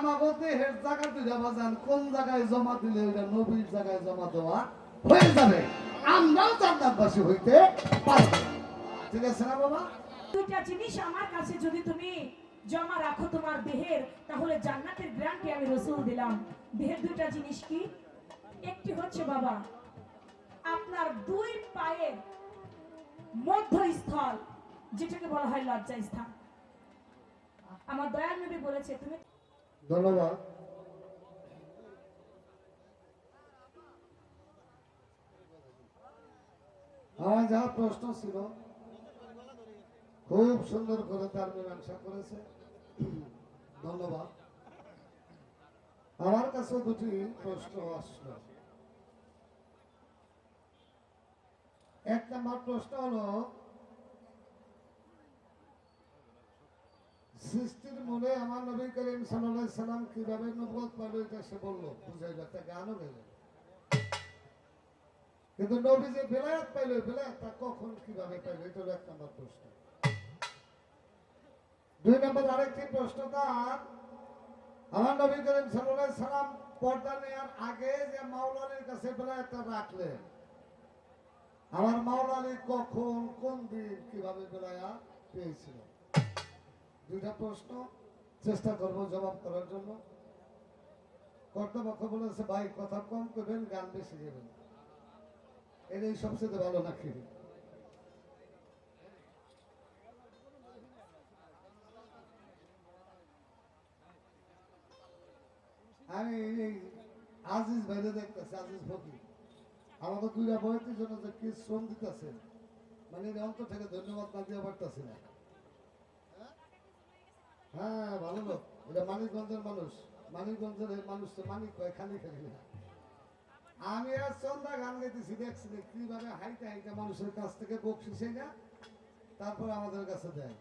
আমাগো দেহের জায়গা দুইটা বাজান কোন জায়গায় জমা দিলে ওইটা নবীর জায়গায় জমা দেওয়া হয়ে যাবে, আমরাও জান্নাতবাসী হইতে পারবো। ঠিক আছে না বাবা? দুইটা জিনিস আমার কাছে যদি তুমি জমা রাখো তোমার দেহের, তাহলে জান্নাতের গ্যারান্টি আমি রাসূল দিলাম। দেহের দুইটা জিনিস কি? একটি হচ্ছে বাবা আপনার দুই পায়ের মধ্যস্থল, যেটাকে বলা হয় লজ্জা স্থান। আমার দয়াল নবী বলেছে তুমি। ধন্যবাদ। আমার যা প্রশ্ন ছিল খুব সুন্দর করে তার মীমাংসা করেছে, ধন্যবাদ। আমার কাছে দুটি প্রশ্ন আসলো। এক নম্বর প্রশ্ন হলো, সৃষ্টির মূলে আমার নবী করিম সাল্লাল্লাহু আলাইহি সাল্লাম কিভাবে নবুয়ত পাইল, এটা সে বললো, বুঝাইল, একটা গানও গেল। কিন্তু নবী যে বেলায়েত পাইল, বেলায়েতটা কখন কিভাবে পাইল, এটা হলো এক নম্বর প্রশ্ন। দুই নম্বর আরেকটি প্রশ্ন তার, আমার নবী করিম সাল্লাল্লাহু আলাইহি সাল্লাম পর্দা নেওয়ার আগে যে মাওলা আলীর কাছে বেলায়েতটা রাখলেন, আমার মাওলা আলী কখন কোন দিন কিভাবে বেলায়েত পেয়েছিল। দুইটা প্রশ্ন চেষ্টা করব জবাব করার জন্য। কর্তৃপক্ষ বলেছে ভাই কথা কম করবেন, গান বেশি দেবেন, এটাই সবচেয়ে ভালো নাকি? আমি আজিজ ভাইরে দেখতেছি, আজিজ ফকির আমাকে দুইটা বইটির জন্য যে কি শ্রম দিতেছে, মানে অন্তর থেকে ধন্যবাদ না দিয়ে পারতেছি না। হ্যাঁ ভালো লোক, এটা মানিকগঞ্জের মানুষ, মানিকগঞ্জের মানুষ তো মানিক কয়, খালি খালি না। আমি আর সন্ধ্যা গান গাইতেছি, দেখছি কিভাবে হাইটা হাইটা মানুষের কাছ থেকে বকশিসে না, তারপর আমাদের কাছে দেয়।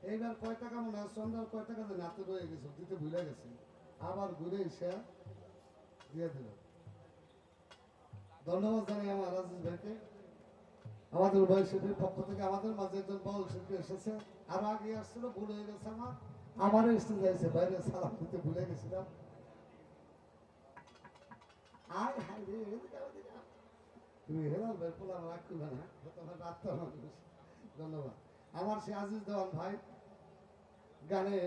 এইবার কয় টাকা মনে হয় সন্ধ্যার কয় টাকা দেন হাতে রয়ে গেছে, দিতে ভুলে গেছে, আবার ঘুরে এসে দিয়ে দিল। ধন্যবাদ জানাই আমার আজিজ ভাইকে। আমাদের উভয় শিল্পীর পক্ষ থেকে আমাদের মাঝে একজন বল শিল্পী এসেছে, আরো আগে আসছিল, ভুল হয়ে গেছে আমারও স্টেজ যাইছে, বাইরে সালাম দিতে ভুলে গেছিলাম। তুমি হেলাল ভাই পোলা আমার রাখতে না, তোমার রাখতে হবে। ধন্যবাদ। আমার সে আজিজ দেওয়ান ভাই গানে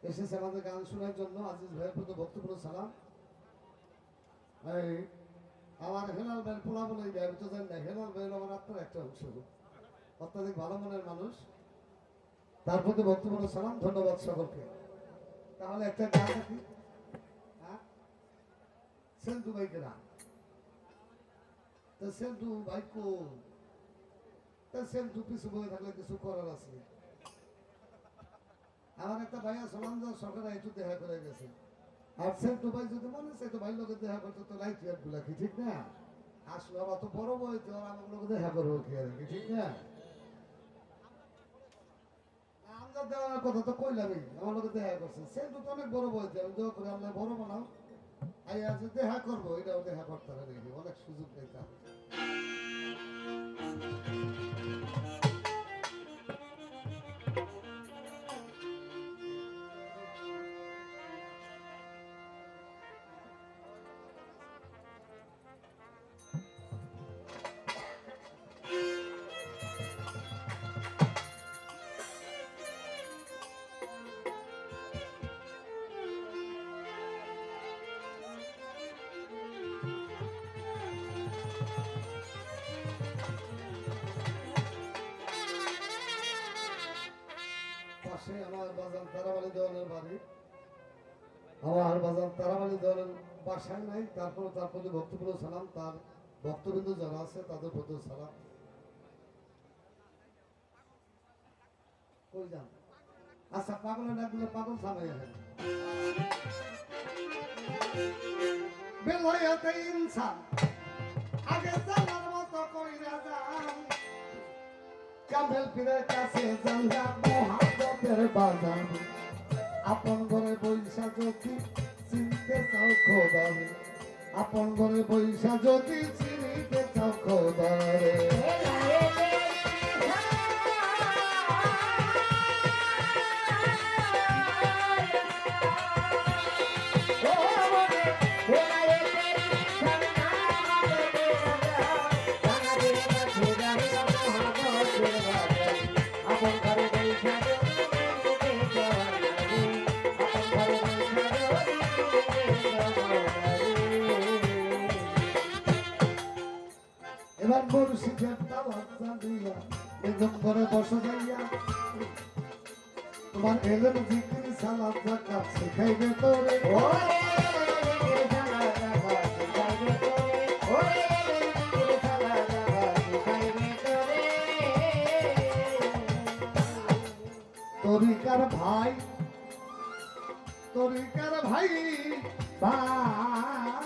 এসেছে আমাদের গান শোনার জন্য, আজিজ ভাইয়ের প্রতি ভক্তিপূর্ণ সালাম। আমার হেলাল ভাইয়ের পোলা বলে দেয়, আমি তো জানি না, হেলাল ভাইয়ের আমার আপনার একটা অংশ, অত্যাধিক ভালো মনের মানুষ, তার প্রতি ভক্তিপূর্ণ সালাম, ধন্যবাদ সকলকে। তাহলে একটা গান নাকি সেন্টু ভাইকে না, সেন্টু ভাই কোন, সেন্টু পিছু বয়ে থাকলে কিছু করার আছে। আমার একটা ভাইয়া সলাঞ্জা সরকার একটু দেখা করে গেছে, আর সেন্টু ভাই যদি মনে চাই তো ভাই লোকে দেখা করতে তো লাইট ইয়ার গুলা কি ঠিক না, আসলে অত বড় বইতে আর আমার লোক দেখা করবো কি আর কি, ঠিক না? আমরা দেওয়ার কথা তো কইলামই, আমার লোকে দেখা করছে, সেন্টু তো অনেক বড় বইতে, আমি দেওয়া করে আল্লাহ বড় বানাও, আই আজ দেখা করবো, এটাও দেখা করতে হবে দেখি, অনেক সুযোগ পেতাম। আমার বাজান তারাবাড়ি দেওয়ানের বাড়ি, আমার বাজান তারাবাড়ি দেওয়ানের বাসায় নাই, তারপরে তার প্রতি ভক্তিপূর্ণ সালাম, তার ভক্তবৃন্দ যারা আছে তাদের প্রতি সালাম। কই যান? আচ্ছা পাগলের ডাক দিলে পাগল থামাই আছেন। বেলায়েতে ইনসান আগে জানার মতো কইরা যান, কামেল পীরের কাছে জানলা মহাব্বতের বাজার, আপন ঘরে বৈশা যদি চিনতে চাও খোদারে, আপন ঘরে বৈশা যদি চিনিতে চাও খোদারে। এবার মুর্শিদের দাওয়াত দিয়া বেগম করে বসে যাইয়া তোমার এলেম জিকির সালাত যাকাত শিখাইবে তোরে তরিকার ভাই তরিকার ভাই ভাই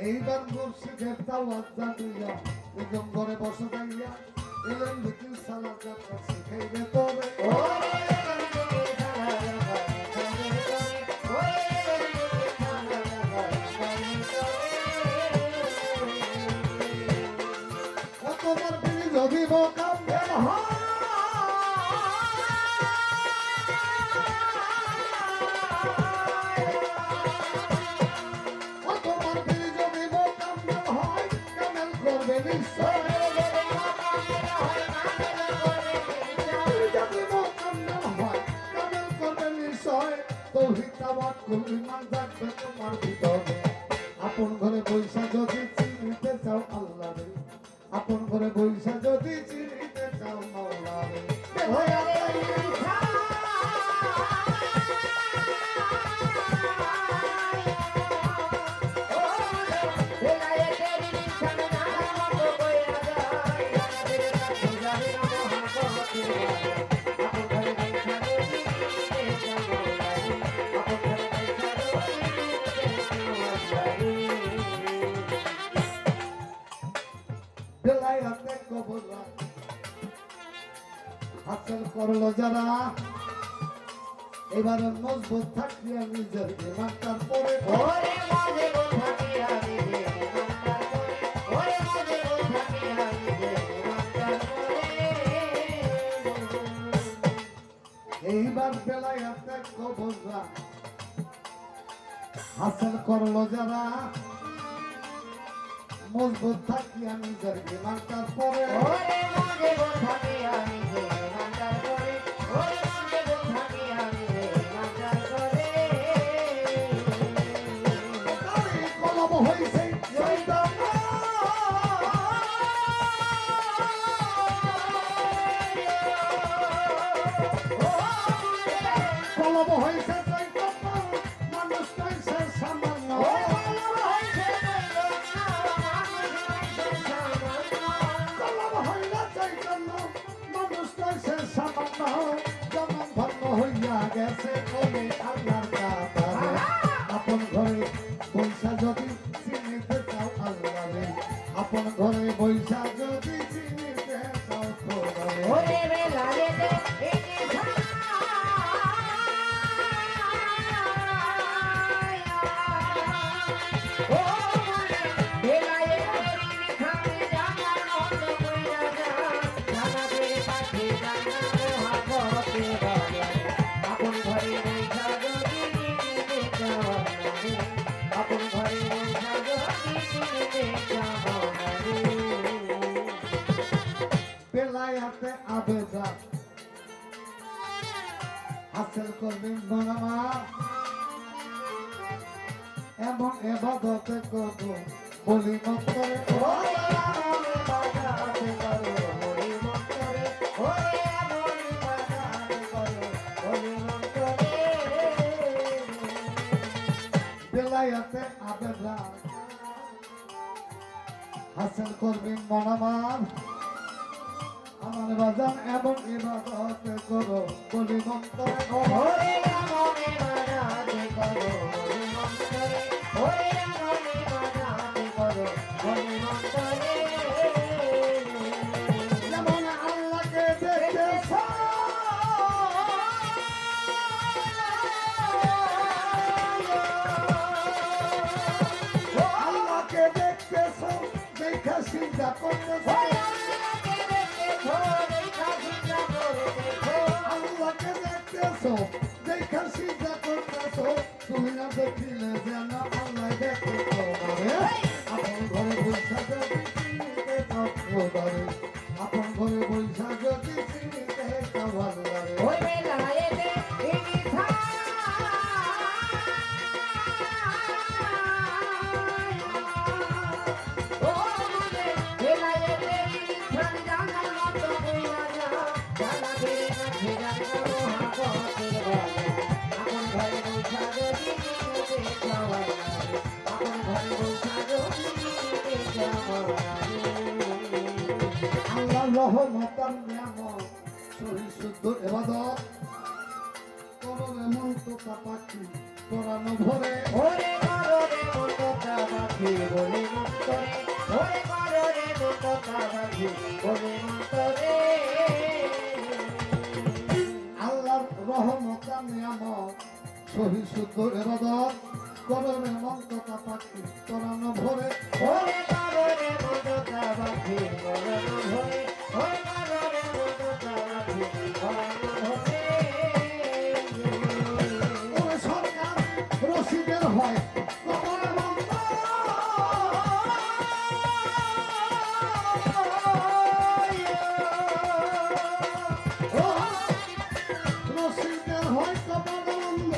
এইবার মুর্শিদের দাওয়াত জানিয়া বেগম ঘরে বসে যাইয়া এলেন জিকির সালাত যাকাত শিখাইবে তোরে তোমার বিড়ি যদি মোকাম্মেল হয় তোমার বিড়ি যদি মোকাম্মেল হয় কামেল করবে নিশ্চয় যদি মোকাম্মেল হয় কামেল করবে নিশ্চয় তৌহিদ তাওয়াক্কুল ঈমান থাকবে তোমার ভিতরে আপন ঘরে বৈশা যদি চিনিতে চাও আল্লাহ রে আপন ঘরে বৈশা যদি চিনিতে চাও মাওলা রে বেলায়াতে কবরা হাসিল করলো যারা এবার মজবুত থাকিয়া নিজের ইমান তারপরে এইবার বেলায়াতে কবরা হাসিল করলো যারা মজবুত থাকিয়া নিজের ইমান তারপরে কলম হইছে শয়তান কলম হইছে শয়তান মানুষ হইছে সামান্য কলম হইলা চৈতন্য মানুষ হইছে সামান্য জনম ধর্ম হইয়া গেছে কলে আল্লাহর কাতারে আপন ঘরে বৈশা যদি চিনিতে চাও আল্লাহ রে আপন ঘরে বৈশা যদি চিনিতে চাও খোদা রে বেলায়াতে আবেদা হাসিল করবেন বাবা এমন এবাদতে করব বলি মন্তরে বেলায়াতে আবেদা হাসিল করবেন মনামার আমার বাজান এমন ইবাদত করো বলি মন্তরে যেমন আল্লাহকে দেখতেছ আল্লাহকে দেখতেছ দেখা চিন্তা করতেছ আল্লাহকে দেখতেছো দেখা চিন্তা করতেছো তুমি না দেখিলে যেন আল্লাহ দেখে তোমারে আপন ঘরে বৈশা যদি চিনিতে চাও খোদারে আপন ঘরে বৈশা যদি চিনিতে চাও আল্লাহরে আল্লাহ রহমতার নিয়ামত শরীর শুদ্ধ এবাদত করো এমন তো পাখি পরানো ভরে আল্লাহর রহমতার নিয়ামত শহীদ শুদ্ধ এবাদত করণে মন্ততা পাখি পরানো ভরে ওরে সরকার রশিদের হয় কপালে বন্ধ। ও, রশিদের হয় কপালে বন্ধ,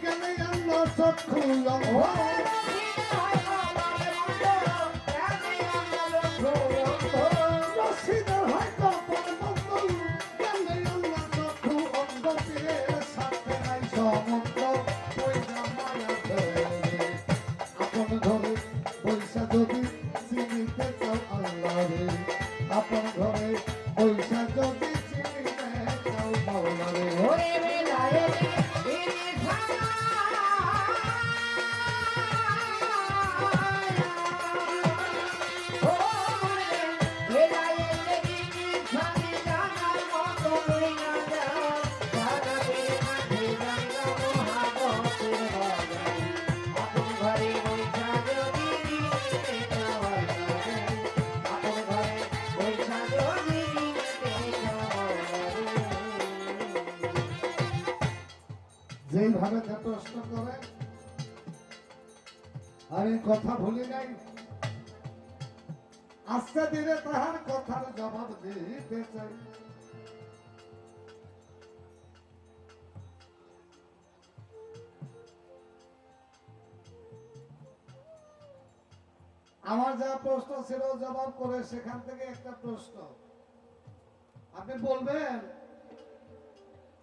জ্ঞানে জ্ঞান চক্ষু অন্ধ। রশিদের হয় কপালে বন্ধ, জ্ঞানে জ্ঞান চক্ষু অন্ধ। পীরের সাথে নাই সমন্বয়, পয়সা মায়া ফেলে। আপন ঘরে পয়সা যদি চিনিতে চাও আল্লাহরে, আপন ঘরে পয়সা যদি চিনিতে চাও মাওলারে। যেইভাবে প্রশ্ন করে আমি কথা ভুলি নাই, আস্তে ধীরে তাহার কথার জবাব দিতে চাই। আমার যা প্রশ্ন ছিল জবাব করে সেখান থেকে একটা প্রশ্ন আপনি বলবেন,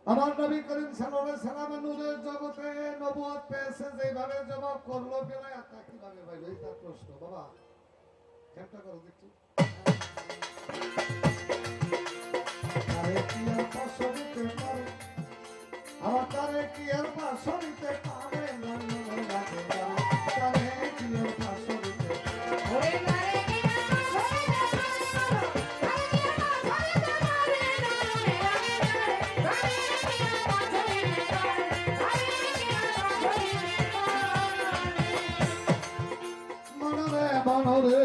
আমার নবী করিম সাল্লাল্লাহু আলাইহি সাল্লামের নূরের জগতে নবুয়ত পেয়েছে, যেভাবে জবাব করলো বেলায়েত কিভাবে পাইলো, এই তার প্রশ্ন। বাবা খেপটা করো দেখি। আরে কি আর পাশে দিতে পারে, আমার তারে কি আর পাশে দিতে পারে, তারে কি আর পাশে দিতে পারে। মনরে মনরে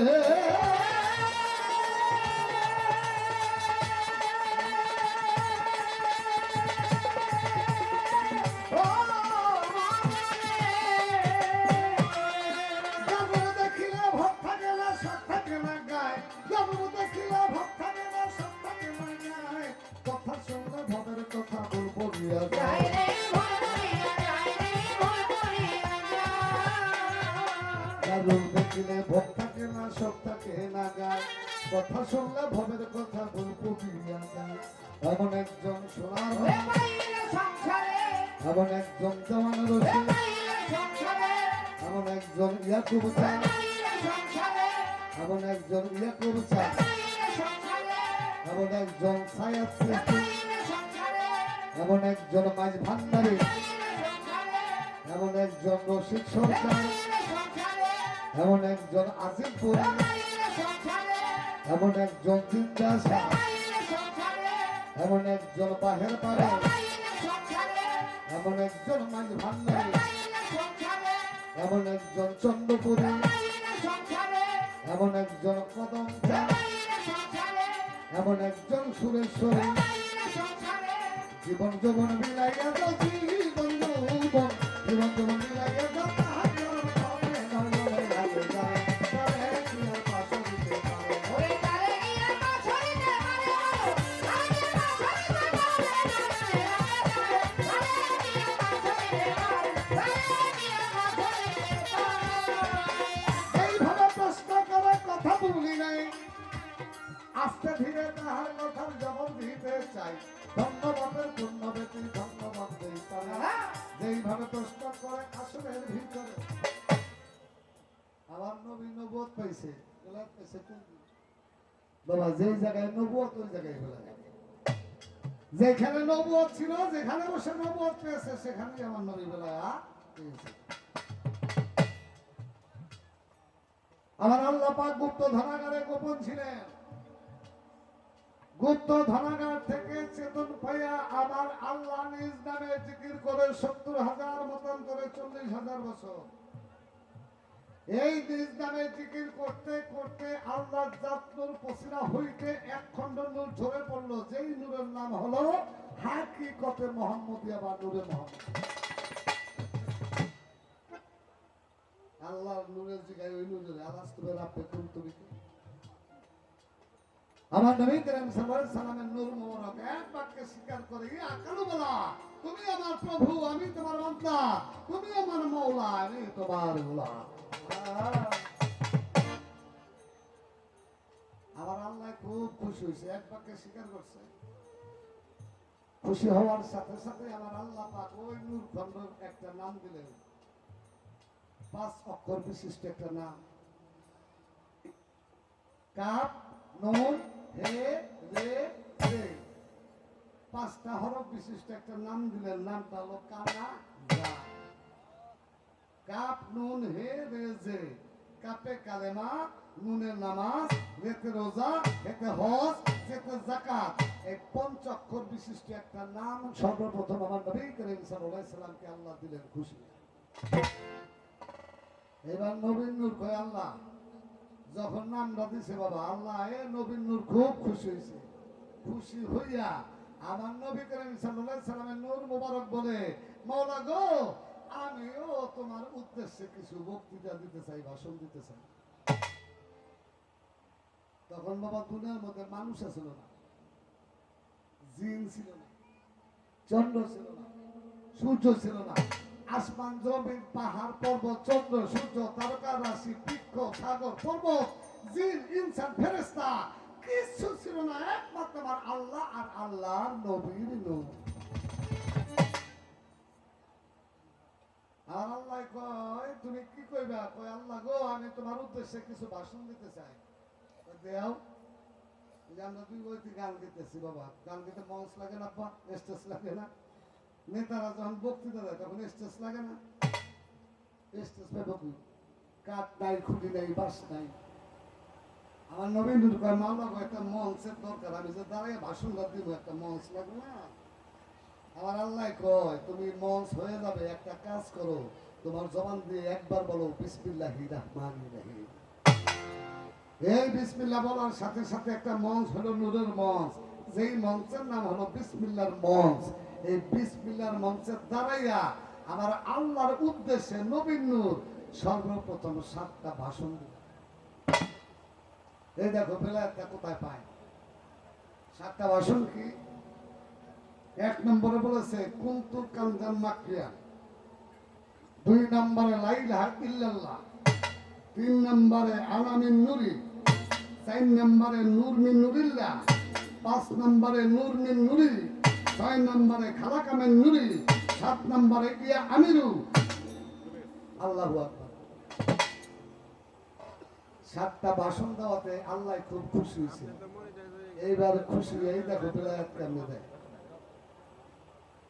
দেখিলে ভক্ত গেল সব থাকে না গায়, দেখিলে ভক্ত গেল সব থাকে না গায়, কথা শুনলে ভবের কথা বলবো যায়। দেখিলে ভোগ থাকে না সব থাকে না গায়, কথা শুনলে ভবের কথা বলবো দিয়া যায়। এমন একজন সোনার এমন একজন জওয়ান রশিদ, এমন একজন ইয়াকুব চা, এমন একজন ইয়াকুব চা, এমন একজন সায়াদ সৃষ্টি, এমন একজন মাঝ ভান্ডারী, এমন একজন রশিদ সরকার, এমন একজন আসিফপুর, এমন একজন জিন্দাসা, এমন একজন বাহের পাড়া, এমন একজন মাঝ ভান্ডারী, এমন একজন চন্দ্রপুরী, এমন একজন কদম চা, এমন একজন সুরেশ্বরী। জীবন যৌবন মিলাইয়া যাও, জীবন যৌবন, জীবন যৌবন মিলাইয়া যাও, তাহার হবে নয়নে লাগে যায়, তারে কি আর পাশে দিতে পারে। এইভাবে প্রশ্ন করে কথা বলি নাই, আস্তে ধীরে তাহার কথার জবাব দিতে চাই। নাই ধন্যবাদের পূর্ণ ব্যক্তি ধন্যবাদ দেই তারা যেইভাবে প্রশ্ন করে আসলের ভিতরে আমার নবী নবুয়ত পাইছে বেলায়েত পাইছে কোন বাবা যেই জায়গায় নবুয়ত ওই জায়গায় বেলায়েত যেখানে নবুয়ত ছিল যেখানে বসে নবুয়ত পেয়েছে সেখানেই আমার নবী বেলায়েত পেয়েছে আমার আল্লাহ পাক গুপ্ত ধনাগারে গোপন ছিলেন গুপ্ত ধনাগার থেকে চেতন পাইয়া আমার আল্লাহ নিজ নামে জিকির করে 70,000 মতন করে 40,000 বছর এই নিজ নামে জিকির করতে করতে আল্লাহ জাতনুর পসিরা হইতে এক খণ্ড নূর ঝরে পড়লো যেই নূরের নাম হলো হাকিকতে মুহাম্মদিয়া বা নূরে মুহাম্মদ আল্লাহর নূরের জায়গায় ওই নূরের আওয়াজ তুমি রাখবে কোন তুমি আমার নবী করিম সাল্লাল্লাহু আলাইহি সাল্লামের নূর মোবারক এক বাক্যে স্বীকার করে ইয়া কালুবালা তুমি আমার প্রভু আমি তোমার বান্দা তুমি আমার মাওলা আমি তোমার গোলাম আমার আল্লাহ খুব খুশি হয়েছে এক বাক্যে স্বীকার করছে খুশি হওয়ার সাথে সাথে আমার আল্লাহ পাক ওই নূর খণ্ড একটা নাম দিলেন 5 অক্ষর বিশিষ্ট একটা নাম কাফ নুন হে রে রে 5টা হরফ বিশিষ্ট একটা নাম দিলেন নামটা হলো কানা যা কাফ নুন হে রে জে কাপে কালেমা নুনের নামাজ রেতে রোজা হেতে হজ যেতে যাকাত এই 5 অক্ষর বিশিষ্ট একটা নাম সর্বপ্রথম আমার নবী করিম সাল্লাল্লাহু আলাইহি সাল্লামকে আল্লাহ দিলেন খুশি এবার নবীন নূর কয় আল্লাহ যখন নামটা দিছে বাবা আল্লাহ এ নবীন নূর খুব খুশি হয়েছে খুশি হইয়া আমার নবী করিম সাল্লাল্লাহু আলাইহি সাল্লামের নূর মোবারক বলে মাওলা গো আমিও তোমার উদ্দেশ্যে কিছু বক্তৃতা দিতে চাই ভাষণ দিতে চাই তখন বাবা দুনিয়ার মধ্যে মানুষ ছিল না জিন ছিল না চন্দ্র ছিল না সূর্য ছিল না আসমান জমিন পাহাড় পর্বত চন্দ্র সূর্য তারকা রাশি বৃক্ষ সাগর পর্বত জিন ইনসান ফেরেশতা কিছু ছিল না একমাত্র আমার আল্লাহ আর আল্লাহর নবীর নূর আর আল্লাহ কয় তুমি কি কইবা কয় আল্লাহ গো আমি তোমার উদ্দেশ্যে কিছু ভাষণ দিতে চাই দেও যে আমরা দুই বইতে গান গাইতেছি বাবা গান গাইতে মঞ্চ লাগে না বা স্টেজ লাগে না নেতারা যখন বক্তৃতা দেয় তখন স্টেজ লাগে না স্টেজ পাবো কি কাঠ নাই খুঁটি নাই বাস নাই আমার নবীন কয় মাওলা কয় একটা মঞ্চের দরকার আমি যে দাঁড়িয়ে ভাষণটা দিব একটা মঞ্চ লাগবে না আমার আল্লাহ কয় তুমি মঞ্চ হয়ে যাবে একটা কাজ করো তোমার জবান দিয়ে একবার বলো বিসমিল্লাহির রহমানির রহিম এই বিসমিল্লাহ বলার সাথে সাথে একটা মঞ্চ হলো নূরের মঞ্চ যেই মঞ্চের নাম হলো বিসমিল্লাহর মঞ্চ এই বিসমিল্লাহর মঞ্চের দাঁড়াইয়া আমার আল্লাহর উদ্দেশ্যে নবীন নূর সর্বপ্রথম 7টা ভাষণ দিল এই দেখো বেলায়েতটা কোথায় পায় 7টা ভাষণ কি 1 নম্বরে বলেছে কুনতু কানজান মাকিয়া 2 নম্বরে লা ইলাহা ইল্লাল্লাহ 3 নম্বরে আনা মিন নূরি 4 নম্বরে নূর মিন নূরিল্লাহ 5 নম্বরে নূর মিন নূরি 6 নম্বরে খালাকা মিন নূরি 7 নম্বরে ইয়া আমিরু আল্লাহু আকবার 7টা ভাষণ দেওয়াতে আল্লাহ খুব খুশি হয়েছে এইবার খুশি এই দেখো বেলায়েত কেমনে দেয়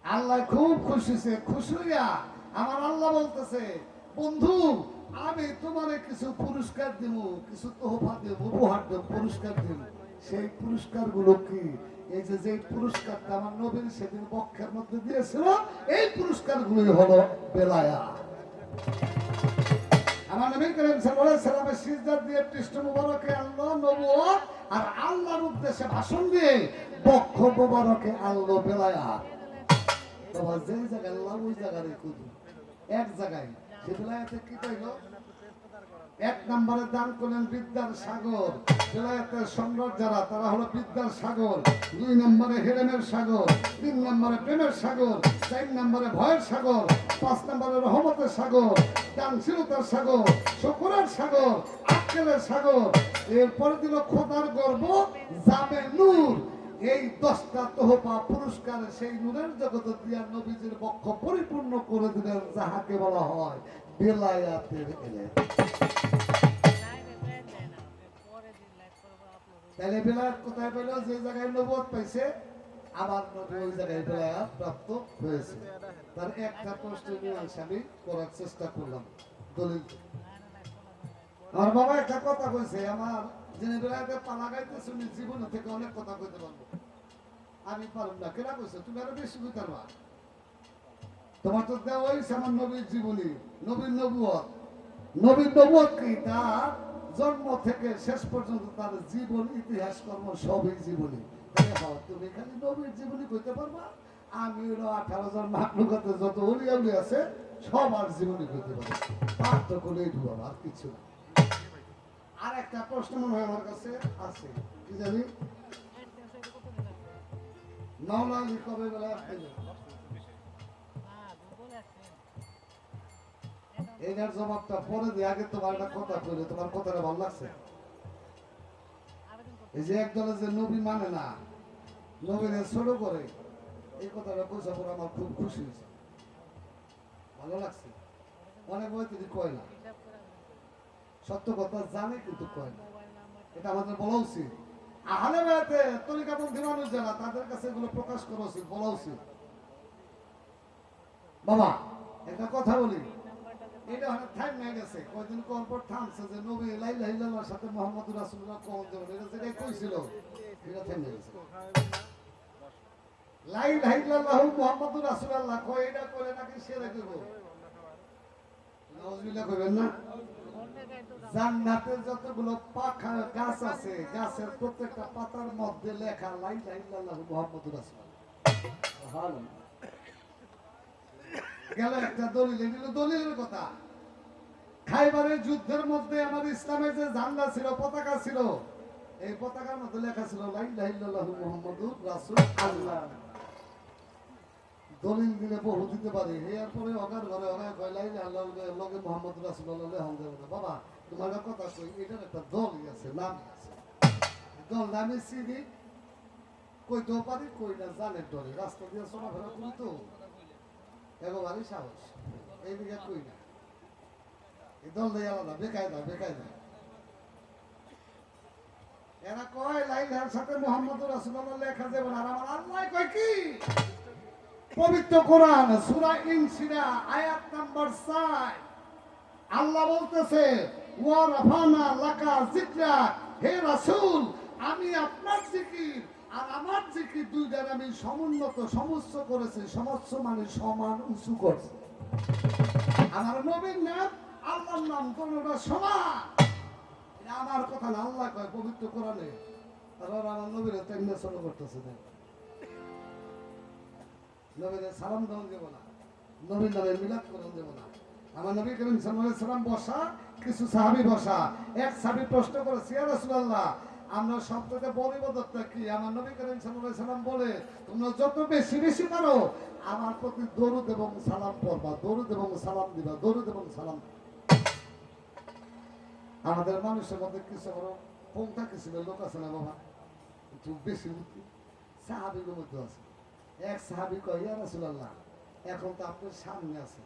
আল্লাহ খুব খুশি হয়েছে খুশি হইয়া আমার আল্লাহ বলতেছে বন্ধু আমি তোমারে কিছু পুরস্কার দিব কিছু তোহফা দেব উপহার দেব পুরস্কার দেব সেই পুরস্কার গুলো কি এই যে পুরস্কারটা আমার নবীর সেদিন বক্ষের মধ্যে দিয়েছিল এই পুরস্কার গুলোই হলো বেলায়েত আমার নবী করিম সাল্লাল্লাহু আলাইহি সাল্লামের সিজদা দিয়ে পৃষ্ঠ মুবারকে আল্লাহ নবুয়ত আর আল্লাহর উদ্দেশ্যে ভাষণ দিয়ে বক্ষ মুবারকে আল্লাহ বেলায়েত বাবা যেই জায়গায় আল্লাহ ওই জায়গায় কুদু এক জায়গায় সে বেলায়েতে কি কইল 1 নম্বরে দান করলেন বিদ্যার সাগর বেলায়েতের সম্রাট যারা তারা হলো বিদ্যার সাগর 2 নম্বরে হেরেমের সাগর 3 নম্বরে প্রেমের সাগর 4 নম্বরে ভয়ের সাগর 5 নম্বরে রহমতের সাগর দানশীলতার সাগর শুকরের সাগর আক্কেলের সাগর এরপরে দিল খোদার গর্ব যাবে নূর এই 10টা তোহফা পুরস্কার সেই নূরের জগতে দিয়া নবীজির বক্ষ পরিপূর্ণ করে দিলেন, যাহাকে বলা হয় বেলায়াতের এলেন। তাহলে বেলায়াত কোথায় পেল? যে জায়গায় নবুয়ত পাইছে, আবার নবী ওই জায়গায় বেলায়াত প্রাপ্ত হয়েছে। তার একটা প্রশ্ন মীমাংসা আমি করার চেষ্টা করলাম দলিল। আমার বাবা একটা কথা কইছে, আমার যিনি বেলায়াতে পালা গাইতে শুনি জীবন থেকে অনেক কথা কইতে পারবো, আমি পারব না। কেনা কইছে তুমি আরো বেশি কইতে পারবা, তোমার তো দেওয়া হয়েছে আমার নবীর জীবনী, নবীর নবুয়ত। নবীর নবুয়ত কি? তার জন্ম থেকে শেষ পর্যন্ত তার জীবন, ইতিহাস, কর্ম সবই জীবনী। তুমি খালি নবীর জীবনী কইতে পারবা, আমি 18,000 মাখলুকাতে যত ওলিয়াউলি আছে সবার জীবনী কইতে পারবো। পার্থক্য নেই বাবা, আর কিছু না। আর একটা প্রশ্ন মনে হয় আমার কাছে আছে, কি জানি মাওলা আলী কবে বেলা এইটার জবাবটা পরে দিয়ে আগে তোমার একটা কথা কইলে, তোমার কথাটা ভালো লাগছে? এই যে একদলে যে নবী মানে না, নবীরে ছোট করে, এই কথাটা কইছে পরে আমার খুব খুশি হয়েছে, ভালো লাগছে। অনেক বই তিনি কয় না, সত্য কথা জানে কিন্তু কয় না, এটা আমাদের বলা উচিত। আহলে বায়াতে তরিকাপন্থী মানুষ যারা, তাদের কাছে এগুলো প্রকাশ করা উচিত, বলা উচিত। বাবা একটা কথা বলি, এটা অনেক টাইম হয়ে গেছে, কয়দিন পর পর থামছে যে নবী লা ইলাহা ইল্লাল্লাহর সাথে মুহাম্মদুর রাসূলুল্লাহ কোন দেবেন, এটা যেটাই কইছিল এটা থেমে গেছে। লা ইলাহা ইল্লাল্লাহু মুহাম্মাদুর রাসূলুল্লাহ কয়, এটা করে নাকি সেরে দেব, নাউজুবিল্লাহ কইবেন না। জান্নাতের যতগুলো পাখা গাছ আছে, গাছের প্রত্যেকটা পাতার মধ্যে লেখা লা ইলাহা ইল্লাল্লাহু মুহাম্মাদুর রাসূলুল্লাহ। সুবহানাল্লাহ। গেল একটা দলিল, এগুলো দলিলের কথা। খাইবারের যুদ্ধের মধ্যে আমাদের ইসলামের যে ঝান্ডা ছিল, পতাকা ছিল, এই পতাকার মধ্যে লেখা ছিল লা ইলাহা ইল্লাল্লাহু মুহাম্মাদুর রাসূলুল্লাহ। দলিল দিলে বহু দিতে পারি, এরপরে অগার ঘরে অগায় কয় লা ইলাহা ইল্লাল্লাহু লগে মুহাম্মাদুর রাসূলুল্লাহ হামদে। বাবা তোমার কথা কই, এটার একটা দলই আছে, নাম আছে। দল নামে চিনি, কইতেও পারি, কই না জানের দলে রাস্তা দিয়ে চলাফেরা করি তো একেবারেই সাহস, এইদিকে কই না। এই দল দিয়ে আলাদা, বেকায়দা বেকায়দা। এরা কয় লা ইলাহার সাথে মুহাম্মাদুর রাসূলুল্লাহ লেখা যাবে না। আর আমার আল্লাহ কয় কি? পবিত্র কোরআন সূরা ইনশিরা আয়াত নাম্বার 4 আল্লাহ বলতেছে, ওয়া রাফানা লাকা যিকরা, হে রাসূল আমি আপনার জিকির আর আমার জিকির দুইটার আমি সমুন্নত সমস্ত করেছি। সমস্ত মানে সমান উঁচু করছি। আমার নবীর নাম আল্লাহর নাম কোনটা সমান, এটা আমার কথা না, আল্লাহ কয় পবিত্র কোরআনে। আর ওরা আমার নবীর তেমনি শুরু করতেছে, নবীর সালাম দেওয়া দেব না, নবীর নামে মিলাদ করেন দেব না। আমার নবী করিম সাল্লাল্লাহু আলাইহি সাল্লাম বসা, কিছু সাহাবী বসা। এক সাহাবী প্রশ্ন করেছে, ইয়া রাসূলুল্লাহ আমরা সবচেয়ে বড় ইবাদতটা কি? আমার নবী করিম সাল্লাল্লাহু আলাইহি সাল্লাম বলে, তোমরা যত বেশি বেশি পারো আমার প্রতি দরুদ এবং সালাম পড়বা, দরুদ এবং সালাম দিবা, দরুদ এবং সালাম। আমাদের মানুষের মধ্যে কিছু বড় পন্থা কিছু লোক আছে না বাবা, একটু বেশি বুদ্ধি। সাহাবীর মধ্যে আছে এক সাহাবী কয়, ইয়া রাসূলুল্লাহ এখন তো আপনার সামনে আছে,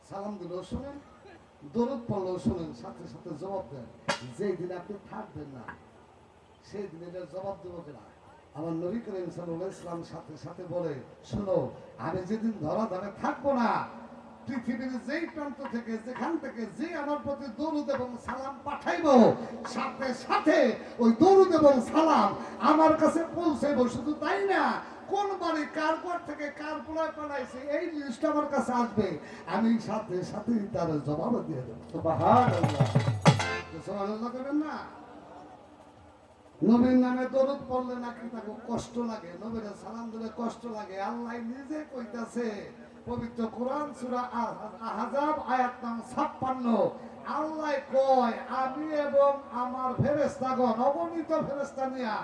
সালাম দিলেও শুনেন, দরুদ পড়লেও শুনেন, সাথে সাথে জবাব দেন। যেই দিন আপনি থাকবেন না সেই দিন এটার জবাব দেবো কিনা? আমার নবী করিম সাল্লাল্লাহু আলাইহি ওয়াসাল্লাম সাথে সাথে বলে, শোনো আমি যেদিন ধরা ধামে থাকবো না, পৃথিবীর যেই প্রান্ত থেকে যেখান থেকে যে আমার প্রতি দরুদ এবং সালাম পাঠাইবো, সাথে সাথে ওই দরুদ এবং সালাম আমার কাছে পৌঁছাইব। শুধু তাই না, কোন বাড়ি কার ঘর থেকে কার পোলায় পাঠাইছে এই লিস্ট আমার কাছে আসবে, আমি সাথে সাথে তার জবাব দিয়ে দেবো। সুবহানাল্লাহ, সুবহানাল্লাহ করবেন না? নবীর নামে দরুদ পড়লে নাকি তাকে কষ্ট লাগে, নবীর সালাম দিলে কষ্ট লাগে। আল্লাহ নিজে কইতাছে পবিত্র কোরআন সূরা আহজাব আয়াত নাম্বার 56, আল্লাহ কয় আমি এবং আমার ফেরেশতাগণ অগণিত ফেরেশতা নিয়া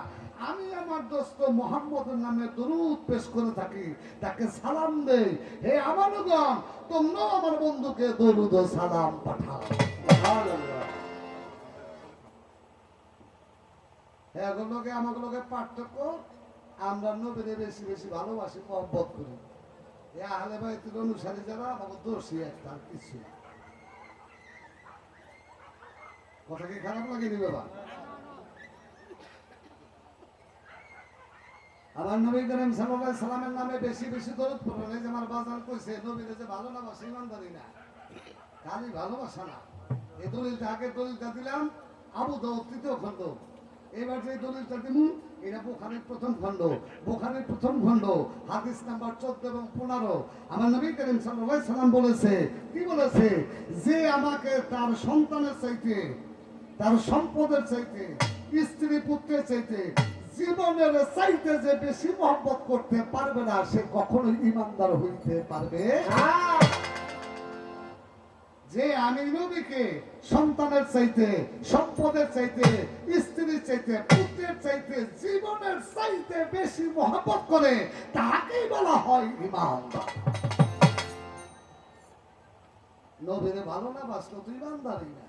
আমি আমার দোস্ত মুহাম্মদের নামে দরুদ পেশ করে থাকি, তাকে সালাম দেই। হে আমানগণ তোমরাও আমার বন্ধুকে দরুদ ও সালাম পাঠাও। সুবহানাল্লাহ। এগুলোকে আমাগুলোকে পার্থক্য, আমরা নবীরে বেশি বেশি ভালোবাসি, মহব্বত করি। এ আহলে বাইতের অনুসারী যারা আমাকে দোষী একটা, আর কিছু না। কথা কি খারাপ লাগেনি বাবা? আমার নবী করিম সাল্লাল্লাহু আলাইহি সাল্লামের নামে বেশি বেশি দরুদ পড়বেন। এই যে আমার বাজার কইছে নবীরে যে ভালো না বাসে ইমানদারি না, খালি ভালোবাসা না। এই দলিলটা আগের দলিলটা দিলাম আবু দাউদ ৩য় খণ্ড। এবার যে দলিলটা দিব এটা বুখারীর ১ম খণ্ড। বুখারীর ১ম খণ্ড হাদিস নাম্বার ১৪ এবং ১৫। আমার নবী করিম সাল্লাল্লাহু আলাইহি সাল্লাম বলেছে, কি বলেছে? যে আমাকে তার সন্তানের চাইতে, তার সম্পদের চাইতে, স্ত্রী পুত্রের চাইতে, জীবনের চাইতে যে বেশি মহব্বত করতে পারবে না, সে কখনোই ইমানদার হইতে পারবে না। যে আমি নবীকে সন্তানের চাইতে, সম্পদের চাইতে, স্ত্রীর চাইতে, পুত্রের চাইতে, জীবনের চাইতে বেশি মহব্বত করে, তাকেই বলা হয় ইমানদার। নবীরে ভালো না বাসলো তুই ইমানদারই না।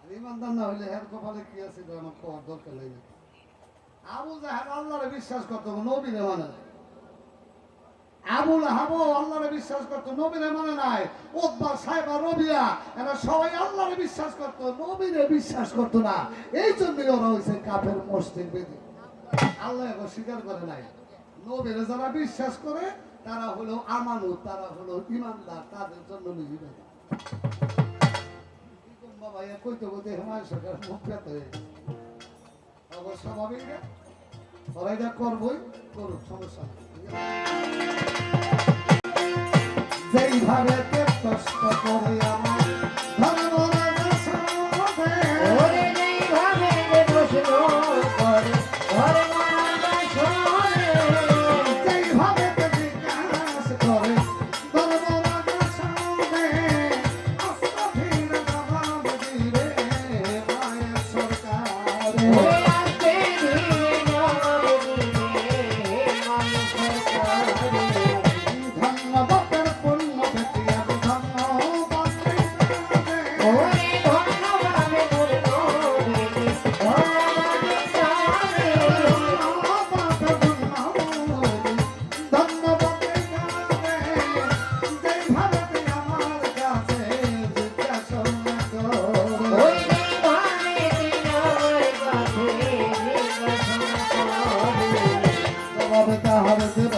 আর ইমানদার না হইলে হের কপালে কি আছে আমার কোয়ার দরকার নেই। আবু জাহেল আল্লাহরে বিশ্বাস করতো, নবীরে মানে নাই। আবু লাহাব আল্লাহরে বিশ্বাস করতো, নবীরে মানে নাই। উতবা, সাইবা, রবিয়া এরা সবাই আল্লাহরে বিশ্বাস করতো, নবীরে বিশ্বাস করতো না। এই জন্যই ওরা হইছে কাফের, মুশরিক, বেদী। আল্লাহ এগো স্বীকার করে নাই। নবীরে যারা বিশ্বাস করে তারা হলো আমানত, তারা হলো ইমানদার, তাদের জন্য নিজে বাবা ইয়া কইতে কইতে হুমায়ুন সরকার মুখ ব্যথা হয়ে গেছে। অবশ্য স্বাভাবিক না, ওরা এটা করবই, করুক, সমস্যা নেই। যেইভাবে কষ্ট করে আমার ধর্মরাজা সবে, ওরে যেইভাবে প্রশ্ন করে ধর্মরাজা সবে, যেইভাবে বিকাশ করে ধর্মরাজা সবে, আস্তাফির জবাব দিবে মায়ের সরকার। ওরে আজকে দিয়ে জবাব দিবে মায়ের সরকারে। ধন্যবাদের পূর্ণ ব্যক্তি আমি ধন্যবাদ দিতে। ওরে ধন্যবাদে পূর্ণ দিবে ধন্যবাদে যাবে। ওই যেইভাবে দিনার কাছে জিজ্ঞাসা করে বাবা তাহার দেব।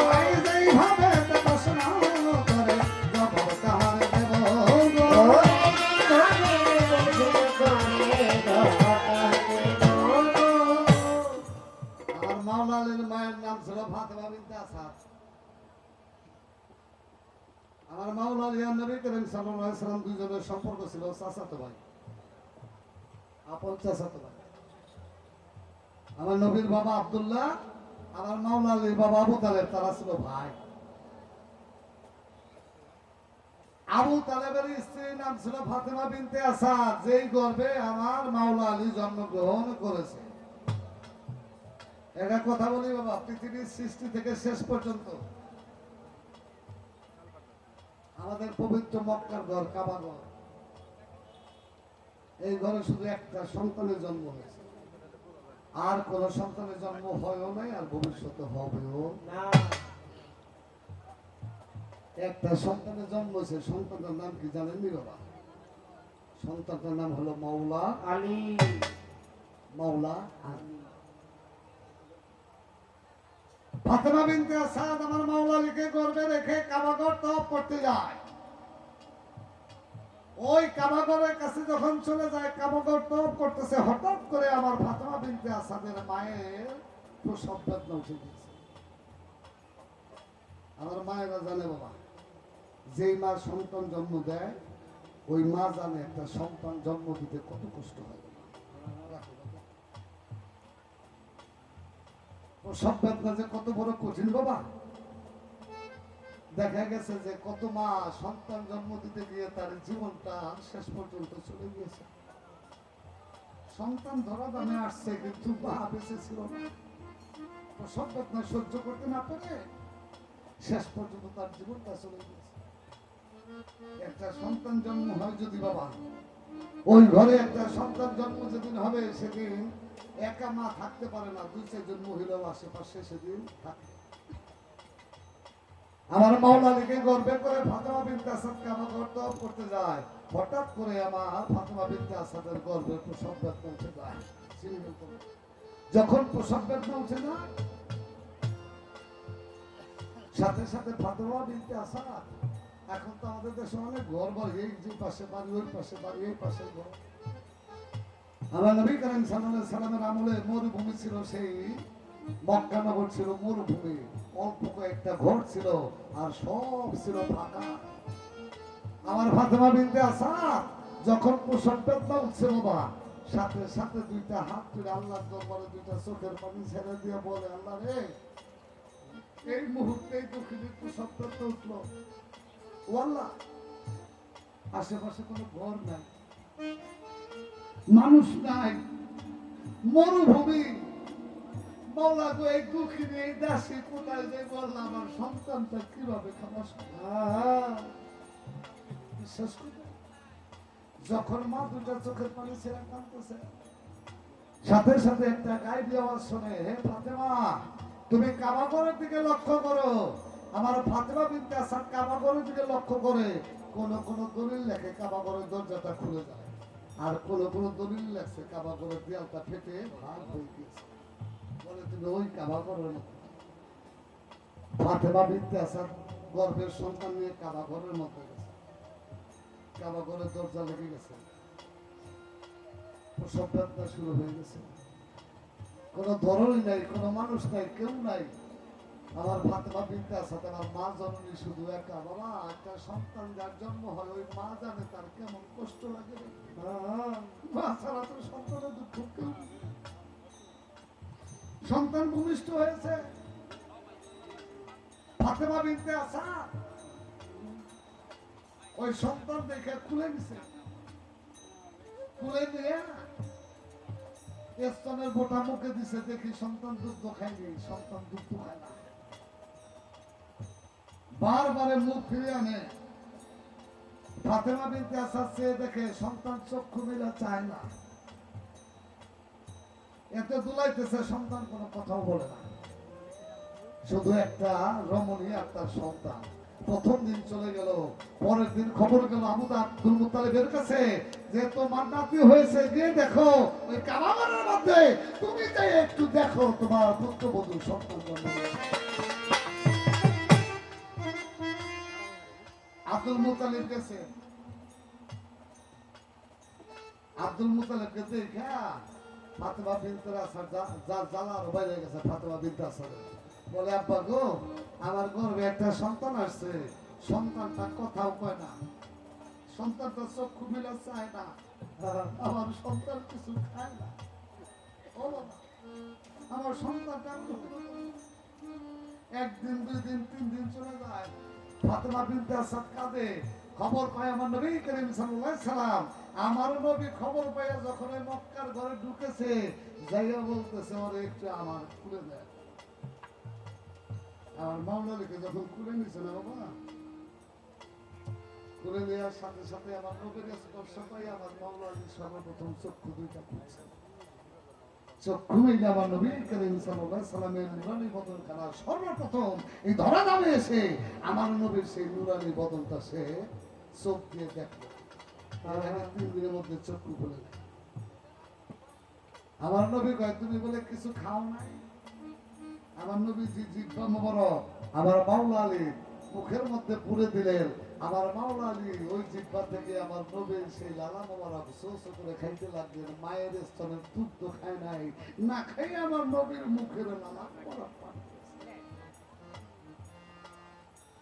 ওরে যেইভাবে প্রশ্ন করে ধর্মরাজা দেব। আমার মাওলালির মায়ের নাম ছিল ফাতেমা বিনতে আসাদ। আমার মাওলালি আর নবী করিম সাল্লাল্লাহু আলাইহি সাল্লাম দুইজনের সম্পর্ক ছিল চাচাতো ভাই, আপন চাচাতো ভাই। আমার নবীর বাবা আব্দুল্লাহ, আমার মাওলালির বাবা আবু তালেব, তারা ছিল ভাই। আবু তালেবের স্ত্রীর নাম ছিল ফাতেমা বিনতে আসাদ, যেই গর্ভে আমার মাওলা আলী জন্মগ্রহণ করেছে। একটা কথা বলি বাবা, পৃথিবীর সৃষ্টি থেকে শেষ পর্যন্ত আমাদের পবিত্র মক্কার ঘর, কাবা ঘর, এই ঘরে শুধু একটা সন্তানের জন্ম হয়েছে, আর কোন সন্তানের জন্ম হয়ও নাই, আর ভবিষ্যতে হবেও না একটা সন্তানের জন্ম হয়েছে। সন্তানের নাম কি জানেননি বাবা? সন্তানটার নাম হলো মাওলা আলী। মাওলা আলী। ফাতেমা বিনতে আসাদ আমার মাওলা আলীকে গর্ভে রেখে কাবাগর তওয়াফ করতে যায়। ওই কাবাগরের কাছে যখন চলে যায়, কাবাগর তওয়াফ করতেছে, হঠাৎ করে আমার ফাতেমা বিনতে আসাদের মায়ের প্রসব বেদনা উঠে গেছে। আমার মায়েরা জানে বাবা, যেই মা সন্তান জন্ম দেয় ওই মা জানে একটা সন্তান জন্ম দিতে কত কষ্ট হয়। প্রসব বেদনা যে কত বড় কঠিন বাবা। দেখা গেছে যে কত মা সন্তান জন্ম দিতে গিয়ে তার জীবনটা শেষ পর্যন্ত চলে গিয়েছে। সন্তান ধরা দামে আসছে, কিন্তু মা বেঁচে ছিল না। প্রসব বেদনা সহ্য করতে না পেরে শেষ পর্যন্ত তার জীবনটা চলে গিয়েছে। একটা সন্তান জন্ম হয় যদি বাবা, ওই ঘরে একটা সন্তান জন্ম যেদিন হবে সেদিন একা মা থাকতে পারে না, 2-4 জন মহিলাও আশেপাশে সেদিন থাকে। আমার মাওলা আলীকে গর্বে করে ফাতেমা বিনতে আসাদ কাবা করতে যায়। হঠাৎ করে আমার ফাতেমা বিনতে আসাদের গর্বে প্রসব বেদনা উঠে যায়। যখন প্রসব বেদনা উঠে যায়, সাথে সাথে ফাতেমা বিনতে আসাদ, এখন তো আমাদের দেশে অনেক ঘর বাড়ি, এই যে পাশে বাড়ি, ওই পাশে বাড়ি, এই পাশে ঘর। আমার নবী করিম সাল্লাল্লাহু আলাইহি সাল্লামের আমলে মরুভূমি ছিল, সেই মক্কা নগর ছিল মরুভূমি, অল্প কয়েকটা ঘর ছিল আর সব ছিল ফাঁকা। আমার ফাতেমা বিনতে আসাদ যখন প্রসব বেদনা উঠছে বাবা, সাথে সাথে 2টা হাত তুলে আল্লাহর দরবারে 2টা চোখের পানি ছেড়ে দিয়ে বলে, আল্লাহ রে, এই মুহূর্তেই দুঃখিনী প্রসব বেদনা উঠলো, ও আল্লাহ, আশেপাশে কোনো ঘর নাই, মানুষ নাই, মরুভূমি, মাওলা গো, এই দুঃখিনী এই দাসী কোথায় যে বললাম আমার সন্তানটা কিভাবে খাবাস। বিশ্বাস করবে, যখন মা 2টা চোখের পানি ছেড়ে কাঁদতেছে, সাথে সাথে একটা গাইবি আওয়াজ শুনে, হে ফাতেমা, তুমি কাবা ঘরের দিকে লক্ষ্য করো। আমার ফাতেমা বিনতে আসাদ কাবা ঘরের দিকে লক্ষ্য করে কোন কোন দলিল লেখে কাবা ঘরের দরজাটা খুলে যায়, আর কোন কোন দলিল লেখছে কাবা ঘরের দেয়ালটা ফেটে ভাগ হয়ে গেছে। বলে তুমি ওই কাবা ঘরের মতো। ফাতেমা বিনতে আসাদ গর্ভের সন্তান নিয়ে কাবা ঘরের মতো গেছে, কাবা ঘরের দরজা লেগে গেছে, প্রসব বেদনা শুরু হয়ে গেছে, কোনো ধরনই নাই, কোনো মানুষ নাই, কেউ নাই। আমার ফাতেমা বিনতে আসাদ, আমার মা জননী শুধু একা। বাবা, একটা সন্তান যার জন্ম হয় ওই মা জানে তার কেমন কষ্ট লাগে। মা ছাড়া তো সন্তানের দুঃখ কেউ। সন্তান ভূমিষ্ঠ হয়েছে, ফাতেমা বিনতে আসাদ ওই সন্তান দেখে খুলে নিছে, খুলে নিয়ে স্তনের বোটা মুখে দিছে, দেখি সন্তান দুধ খায়নি, সন্তান দুধ খায় না। বারবারে মুখ ফিরে আনে, ফাতেমা বিনতে আসাদ চেয়ে দেখে সন্তান চক্ষু মিলা চায় না, এত দুলাইতেছে, সন্তান কোনো কথাও বলে না, শুধু একটা রমণী আর তার সন্তান। প্রথম দিন চলে গেল, পরের দিন খবর গেল আব্দুল মুত্তালিবের কাছে যে তোমার নাতি হয়েছে, গিয়ে দেখো ওই কাবা ঘরের মধ্যে, তুমি যাই একটু দেখো তোমার পুত্রবধূ সন্তান জন্ম হয়েছে। আব্দুল মুত্তালিব গেছে, আব্দুল মুত্তালিবকে দেখা ফাতেমা বিনতে আসাদ যা জ্বালার বাইরে গেছে। ফাতেমা বিনতে আসাদ বলে, আব্বা গো, আমার গর্ভে একটা সন্তান আসছে, সন্তানটা কথাও কয় না, সন্তানটা চক্ষু মিলা চায় না, আমার সন্তান কিছু খায় না। ও বাবা, আমার সন্তানটা একদিন, 2 দিন, 3 দিন চলে যায়। ফাতেমা বিনতে আসাদ কাঁদে, খবর পায় আমার নবী করিম সাল্লাল্লাহু আলাইহি সাল্লাম। আমার নবী খবর পাইয়া যখন মক্কার ঘরে ঢুকেছে, যাইয়া বলতেছে, ওরে একটু আমার খুলে দেয়। আমার মাওলা লিখে যখন খুলে নিছে না বাবা, খুলে নেওয়ার সাথে সাথে আমার নবীর স্পর্শ পাই আমার মাওলা সর্বপ্রথম চক্ষু 2টা খুলছে। চক্ষু মিলে আমার নবী করিম সাল্লাল্লাহু আলাইহি সাল্লামের নুরানি বদন খানা সর্বপ্রথম এই ধরা নামে এসে আমার নবীর সেই নুরানি বদনটা সে চোখ দিয়ে দেখলো। আর 3 দিনের মধ্যে চক্ষু খুলে দেয়। আমার নবী কয়, তুমি বলে কিছু খাও নাই? আমার নবী জিহ্বা মোবারক আমার মাওলা আলী মুখের মধ্যে পুরে দিলেন। আমার মাওলা আলী ওই জিহ্বা থেকে আমার নবীর সেই লালা মোবারক সোস করে খাইতে লাগলেন। মায়ের স্তনের দুধ তো খায় নাই, না খাই আমার নবীর মুখের লালা মোবারক পান করেছে।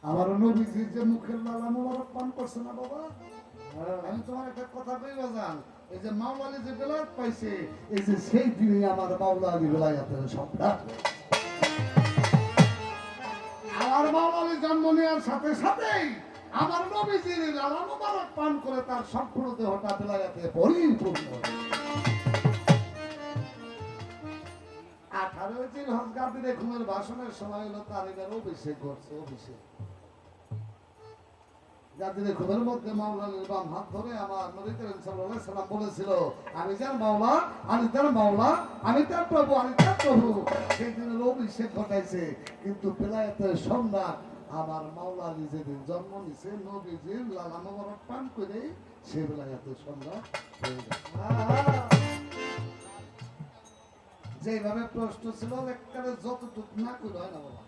আমার নবীজির যে মুখের লালা মোবারক পান করছে না বাবা, আমি তোমার একটা কথা কইবা জান, এই যে মাওলা আলী যে বেলায়েত পাইছে, এই যে সেই দিনই আমার মাওলা আলী বেলায়েতের সম্রাট। আমার মাওলা আলী জন্ম নেওয়ার সাথে সাথেই আমার নবীজির লালা মোবারক পান করে তার সম্পূর্ণ দেহটা বেলায়েতে পরিপূর্ণ। 18 জিলহজ গাদিরে ঘুমের ভাষণের সময় হলো, তার এবার অভিষেক করছে। অভিষেক যাদের ঘুমের মধ্যে মাওলার বাম হাত ধরে আমার নবী করিম সাল্লাল্লাহু আলাইহি সাল্লাম বলেছিল, আমি যার মাওলা, আমি তার মাওলা, আমি তার প্রভু, আমি তার প্রভু। সেই দিনের অভিষেক ঘটাইছে। কিন্তু বেলায়েতের সম্রাট আমার মাওলা যেদিন জন্ম নিছে, নবীজির লালা মোবারক পান করে সে বেলায়েতের সম্রাট হয়ে গেছে। যেভাবে প্রশ্ন ছিল একবারে যতটুকু না করে হয় না বাবা,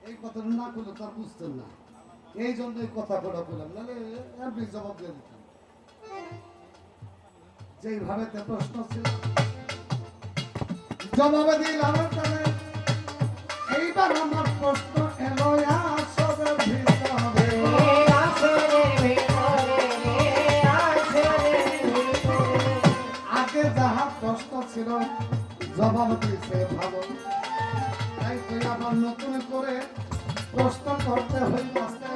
এই কথাটা না করলে তার বুঝতেন না। এই জন্য এই কথা বলা বললাম, নাহলে এমনি জবাব দিয়ে দিতাম। যেইভাবে তে প্রশ্ন ছিল জবাবে দিলাম। এইবার আমার প্রশ্ন এলো আসরের ভিতরে, আগে যাহা প্রশ্ন ছিল জবাব দিয়েছে ভালো, তাই তুই আবার নতুন করে প্রশ্ন করতে হইতাছে।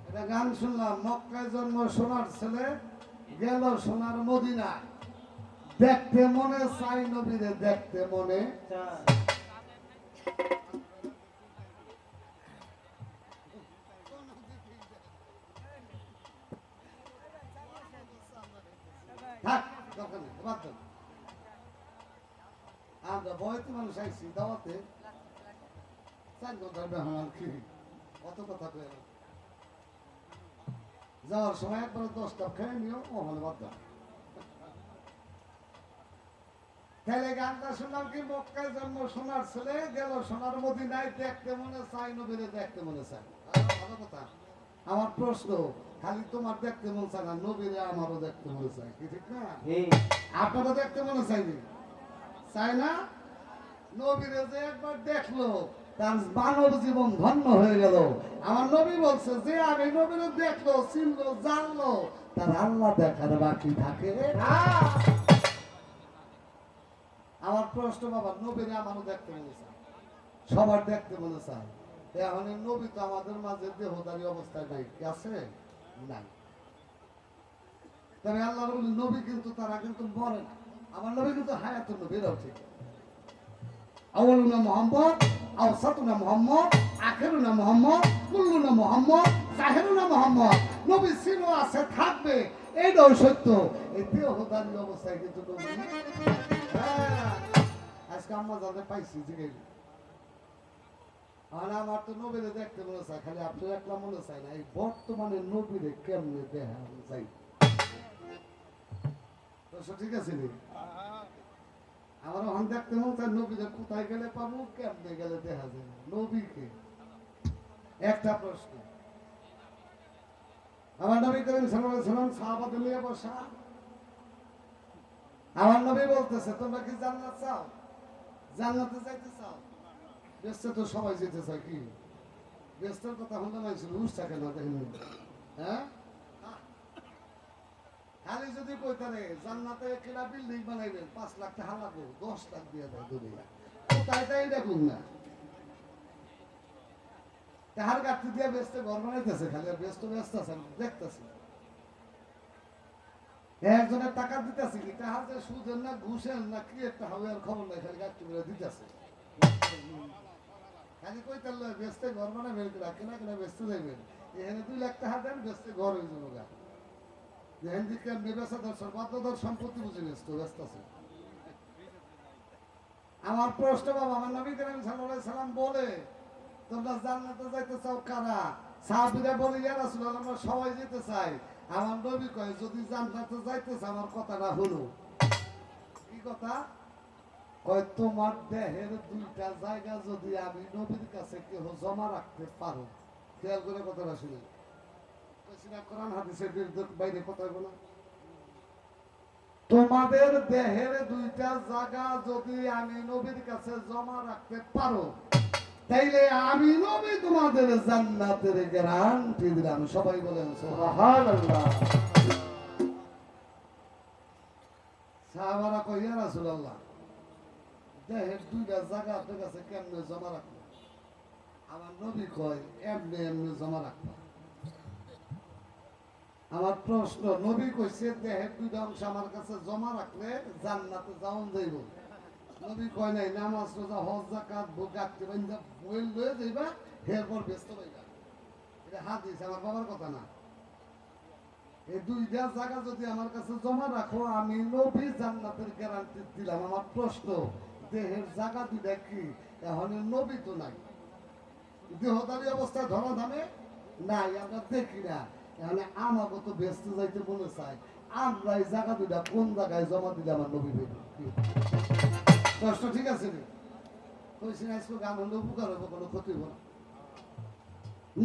এটা গান শুনলাম, মক্কায় জন্ম সোনার ছেলে গেল সোনার মদিনায়, দেখতে মনে চাই নবীরে, দেখতে মনে থাক, দরকার নেই, বাদ দাও। আমরা বয়সী মানুষ আইছি দাওয়াতে, 4 ঘন্টার বেহাল কি অত কথা পেয়ে যাওয়ার সময় একবার 10 কাপ খেয়ে নিও, ওখানে বাদ দাও। তাহলে গানটা শুনলাম কি, মক্কায় জন্ম সোনার ছেলে গেল সোনার মদিনায়, দেখতে মনে চাই নবীরে, দেখতে মনে চাই। ভালো কথা। আমার প্রশ্ন, খালি তোমার দেখতে মন চায় না, নবীরে আমারও দেখতে মনে চায়, কি ঠিক না? আপনারও দেখতে মনে চাইনি, চাই না? নবীরে যে একবার দেখলো তার মানব জীবন ধন্য হয়ে গেল। আমার নবী বলছে যে আমি নবীরে দেখলো, চিনলো, জানলো, তার আল্লাহ দেখার বাকি থাকে। আমার প্রশ্ন বাবা, নবীরে আমারও দেখতে মনে চায়, সবার দেখতে মনে চায়। এখন নবী তো আমাদের মাঝে দেহদারী অবস্থায় নাই, কি আছে? নাই। তবে আল্লাহ নবী কিন্তু তারা কিন্তু মরে না। আমার নবী কিন্তু হায়াতুন নবী, এরাও ঠিক। আউয়ালুনা মুহাম্মদ, আওসাতুনা মুহাম্মদ, আখিরুনা মুহাম্মদ, কুল্লুনা মুহাম্মদ, জাহিরুনা মুহাম্মদ। নবী ছিল, আছে, থাকবে, এইটাও সত্য। এই দেহদারী অবস্থায় কিন্তু নবী। আজকে আমরা যাদের পাইছি জিজ্ঞেস, আর আমার তো নবীরে দেখতে মনে চায়, খালি আপনার একলা মনে চায় না, এই বর্তমানে নবীরে কেমনে দেখা যায়। ঠিক আছে নি? আমার ওখান দেখতে মন চায়, নবীরে কোথায় গেলে পাবো, কেমনে গেলে দেখা যায় নবীকে। একটা প্রশ্ন, আমার নবী করিম সাল্লাল্লাহু আলাইহি ওয়াসাল্লাম সাহাবাদের নিয়ে বসা, আমার নবী বলতেছে, তোমরা কি জান্নাত চাও? জান্নাতে যাইতে চাও? বেস্তে তো সবাই যেতে চায়, কি বেস্তের কথা হলে মানুষ রুশ থাকে না, দেখেন? হ্যাঁ, খালি যদি কইতারে জান্নাতে কিনা বিল্ডিং বানাইবেন, 5 লাখ টাকা লাগবে, 10 লাখ দিয়ে দেয় দুনিয়া, কোথায় তাই দেখুন না। তাহার গাঠি দিয়ে বেস্তে ঘর বানাইতেছে, খালি আর ব্যস্ত আছে, দেখতেছে। একজনের টাকা দিতেছে কি, তাহার যে সুদের না ঘুষের না কি একটা হবে আর খবর নাই, খালি গাঠি করে দিতেছে। খালি কইতার বেস্তে ঘর বানাবেন, কেনা কেনা বেস্তে যাইবেন, এখানে 2 লাখ টাকা দেন, বেস্তে ঘর হয়ে যাবো গা। সম্পত্তি বুঝে ব্যস্ত আছে। আমার প্রশ্ন বাবা, আমার নবী করিম সাল্লাল্লাহু আলাইহি সাল্লাম বলে, তোমরা জান্নাতে যাইতে চাও কারা? সাহাবীরা বলে, ইয়া রাসূলুল্লাহ, আমরা সবাই যেতে চাই। আমার নবী কয়, যদি জান্নাতে যাইতে চাও আমার কথাটা হলো। কি কথা? কয়, তোমার দেহের 2টা জায়গা যদি আমি নবীর কাছে কেউ জমা রাখতে পারো। খেয়াল করে কথাটা শুনে, কোরআন হাদিসের বাইরে কথা বলো না। তোমাদের দেহের 2টা জায়গা যদি আমি নবীর কাছে জমা রাখতে পারো, তাইলে আমি নবী তোমাদের জান্নাতের গ্যারান্টি দিলাম। সবাই বলেন সুবহানাল্লাহ। সাহাবারা কয়, ইয়া রাসূলুল্লাহ, দেহের 2টা জায়গা আপনার কাছে কেমনে জমা রাখবো? আমার নবী কয়, এমনি এমনি জমা রাখবো। আমার প্রশ্ন, নবী কইছে দেহের 2টা অংশ আমার কাছে জমা রাখলে জান্নাতে যাওন যাইব। নবী কয় নাই নামাজ রোজা হজ যাকাত বুকাত বইল লয়ে যাইবা, এরপর ব্যস্ত হইবা। এটা হাদিস, আমার বাবার কথা না। এই দুইটা জায়গা যদি আমার কাছে জমা রাখো, আমি নবী জান্নাতের গ্যারান্টি দিলাম। আমার প্রশ্ন, দেহের জায়গা দুইটা কি? এখন নবী তো নাই, দেহদারি অবস্থায় ধরা ধামে নাই, আমরা দেখি না। তাহলে আমাকে তো ব্যস্ত যাইতে মনে চাই, আমরা এই জায়গা দুইটা কোন জায়গায় জমা দিলে আমার নবী বের প্রশ্ন ঠিক আছে রে? কইছি না আজকে গান হলে উপকার হবে, কোনো ক্ষতি হবে না।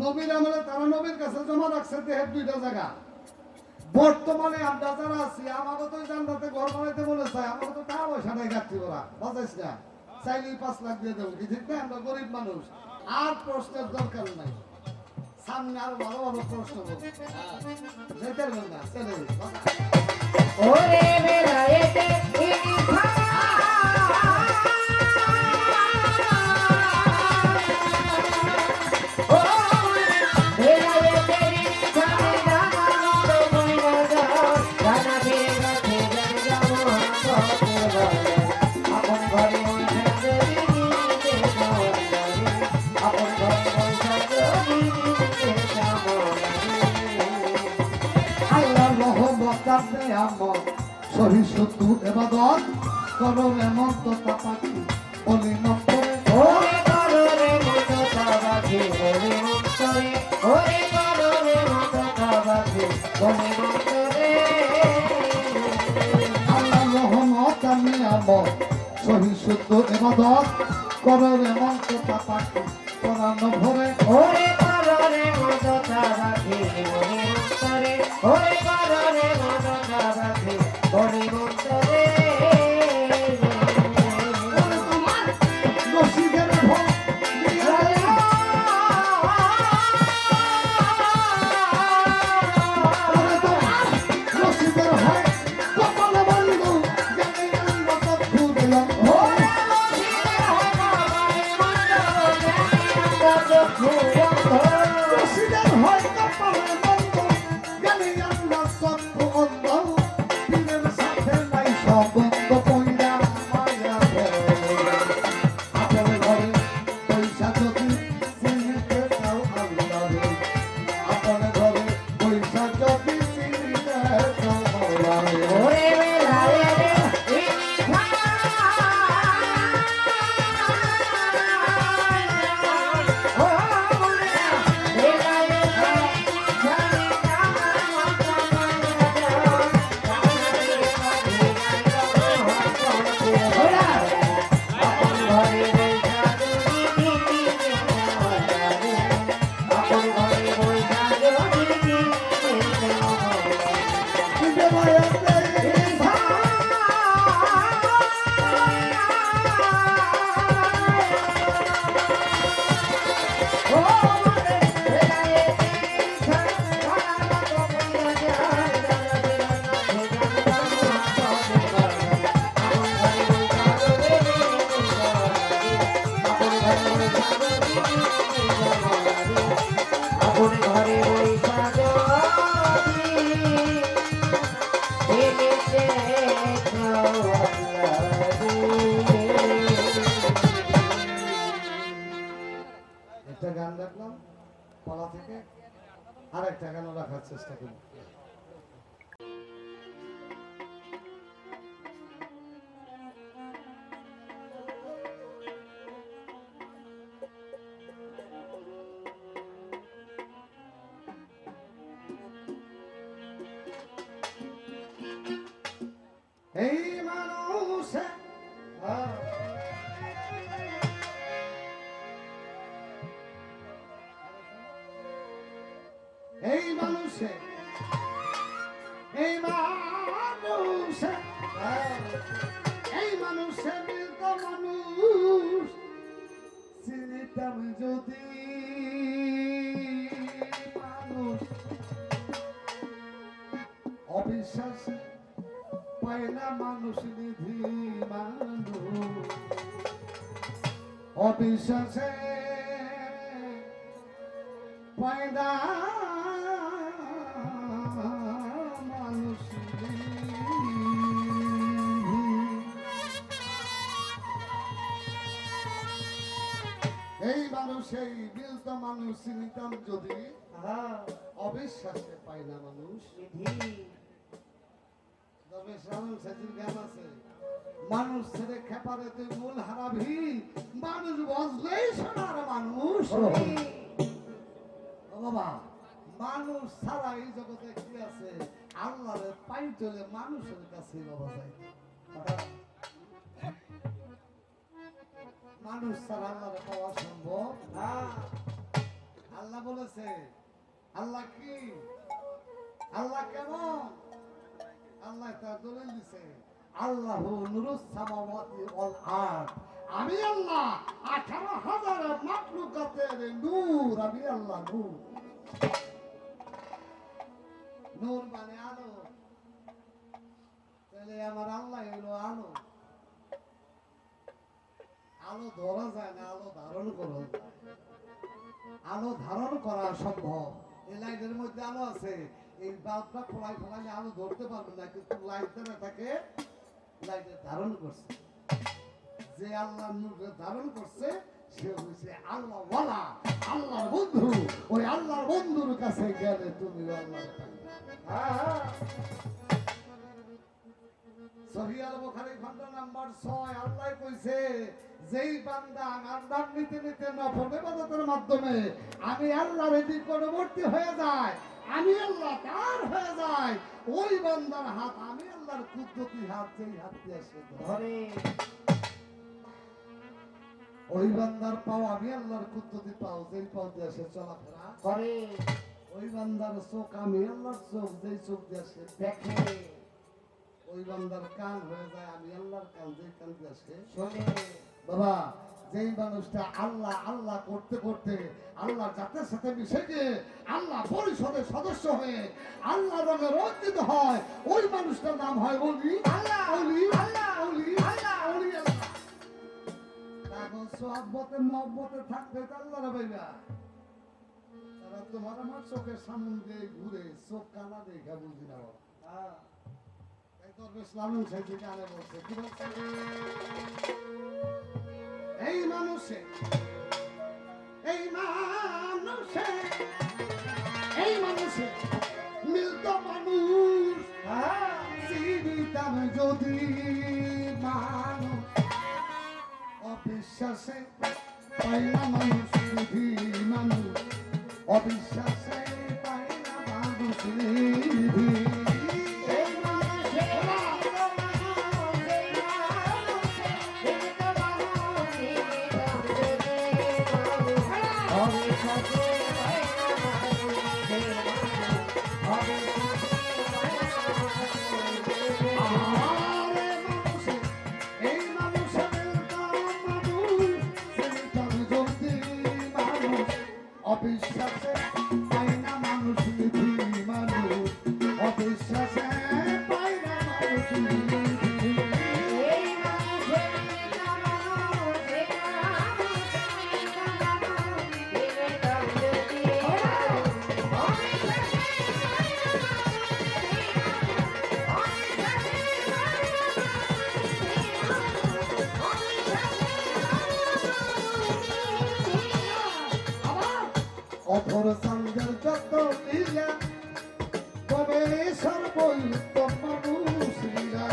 নবীর আমলে তারা নবীর কাছে জমা রাখছে দেহের দুইটা জায়গা। বর্তমানে আমরা যারা আছি, আমাকে তো জান্নাতে ঘর বানাইতে বলে চাই, আমাকে তো টাকা পয়সা নাই ঘাটতি করা, বাজাইস না, চাইলেই 5 লাখ দিয়ে দেবো, কি ঠিক না? আমরা গরিব মানুষ, আর প্রশ্নের দরকার নাই। সামনে আরো ভালো ভালো প্রশ্ন বলবো, যেতে পারবেন না, চলে ওরে বেলায়েতে ইনসান ও বেলায়েতে ইনসান জামানত ময়দান জানা বেরা থেকে জামানত আপন ঘরে বসে যদি নিতে যাওয়ারে আপন ঘরে বসে যদি নিতে যাওয়ারে আল্লাহ রহমত আপনি আমত সহিষ্ণু এবাদত করো এমন তো তাপাকি বলি নম্বরে ওরে কররে মতো তাবাকে ওরে মন্তরে ওরে কররে মতো তাবাকে ওরে মন্তরে আল্লাহ রহমত আপনি আমত সহিষ্ণু এবাদত করো এমন তো তাপাকি পরানো ভরে ওরে কররে মতো তাবাকে ওরে মন্তরে ওরে কররে মতো তাবাকে ওরে মন্তরে রশিদের ভয় দিয়া ওরে তোমার রশিদের হয় কপালে বন্ধু জানি জানি কত ফুদিলাম ওরে মন্দিরে হয় বাবারে মন্তরে রশিদের হয় কপালে বন্ধু জানি আমরা সব অন্ধ পীরের সাথে নাই সম্বন্ধ পয়লা মায়া আপন ঘরে পয়সা যদি চিনিতে চাও আল্লাহরে আপন ঘরে পয়সা যদি চিনিতে চাও আল্লাহরে ওরে বেলায়েতে ইনসান ও বেলায়েতে ইনসান জামানত ময়দান ওরা আপন ঘরে বৈশা যদি দিতে যাওয়ারে আপন ঘরে বৈশা যদি দিতে যাওয়ারে ঘরে বৈশা একটা গান রাখলাম পালা থেকে, আর একটা গানও রাখার চেষ্টা করি। এই মানুষে এই মানুষে এই মানুষে এই মানুষে মিলত মানুষ চিনিতাম যদি মানুষ অবিশ্বাসে পায় না মানুষ নিধি মানুষ অবিশ্বাসে পায় না মানুষ এই মানুষ এই বিলতা মানুষ চিনিতাম যদি অবিশ্বাসে পায় না মানুষ। তবে শ্রাবণ শেষের গান আছে, মানুষ ছেড়ে খেপারে তুই মূল হারাবি, মানুষ বসলেই সোনার মানুষ। ও বাবা, মানুষ ছাড়া এই জগতে কি আছে? আল্লাহরে পাই চলে মানুষের কাছে বাবা যায়। মানুষ ছাড়া আল্লাহরে পাওয়া সম্ভব না। আল্লাহ বলেছে, আল্লাহ কি? আল্লাহ কেমন? আল্লাহ তার দলিল দিছে, আল্লাহু নূরুস সামাওয়াতি ওয়াল আরদ। আমি আল্লাহ 18,000 মাখলুকাতের নূর। আমি আল্লাহ নূর। নূর মানে আলো। তাহলে আমার আল্লাহ হলো আলো। আলো ধরা যায় না, আলো ধারণ করা যায়। আলো ধারণ করা সম্ভব। এই লাইটের মধ্যে আলো আছে, এই বাল্বটা ফোলাইলে আলো ধরতে পারবে না, কিন্তু লাইট দেবে তাকে লাইটে ধারণ করছে। যে আল্লাহ নূরে ধারণ করছে সে হচ্ছে আল্লাহ ওয়ালা, আল্লাহর বন্ধু। ওই আল্লাহর বন্ধুর কাছে গেলে তুমি আল্লাহর পাবে। সহিহ আল বুখারী খণ্ড নাম্বার 6 আল্লাহ কইছে, যেই বান্দা আমার নাম নিতে নিতে নফল ইবাদতের মাধ্যমে আমি আল্লাহর নিকটবর্তী হয়ে যায়, আমি আল্লাহ তার হয়ে যায়, ওই বান্দার হাত আমি আল্লাহর কুদরতি হাত, যেই হাত দিয়ে সে ধরে, ওই বান্দার পাও আমি আল্লাহর কুদরতি পাও, যেই পাও দিয়ে সে চলাফেরা করে। ওই বান্দার চোখ আমি আল্লাহর চোখ, যেই চোখ দিয়ে সে দেখে। ওই বান্দার কান হয়ে যায় আমি আল্লাহর কান, যেই কান দিয়ে সে শোনে। বাবা, যেই মানুষটা আল্লাহ আল্লাহ করতে করতে আল্লাহ জাতের সাথে মিশে গিয়ে আল্লাহ পরিষদের সদস্য হয়ে আল্লাহ রঙে রঞ্জিত হয়, ওই মানুষটার নাম হয় ওলি। আল্লাহ ওলি, আল্লাহ ওলি, আল্লাহ ওলি। এখন সোহাবতে মহব্বতে থাকবে আল্লাহর বাইরা, তারা তোমার আমার চোখের সামনে দিয়ে ঘুরে চোখ কানা দেখা বুঝি না। ইসলামী সাহিত্যে গানে বলছে, কি বলছে? এই মানুষে এই মানুষে এই মানুষে মিলত মানুষ জীবিতাম যদি মানুষ অবিশ্বাসে পাই না মানুষ নিধি, মানুষ অবিশ্বাসে পাই না মানুষ নিধি। অবিশ্বাসে পাই না মানুষ নিধি, মানুষ অবিশ্বাসে পাই না মানুষ নিধি। অপর সঙ্গের যত লীলা তবে সর্বোত্তম মানুষ লীলা।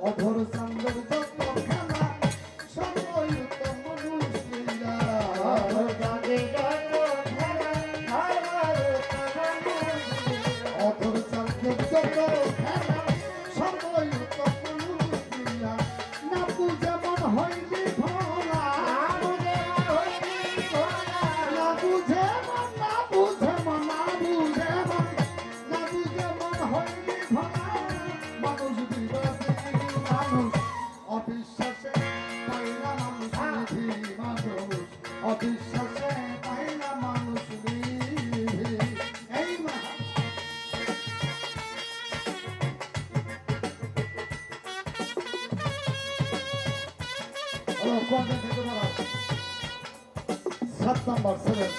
অপর সঙ্গের যত খেলা সর্বোত্তম মানুষ লীলা। অপর সঙ্গের যত অবিশ্বাসে পাই না মানুষ নিধি, মানুষ অবিশ্বাসে পাই না মানুষ নিধি। এই কোনটা থেকে বলা 7 নম্বর 7।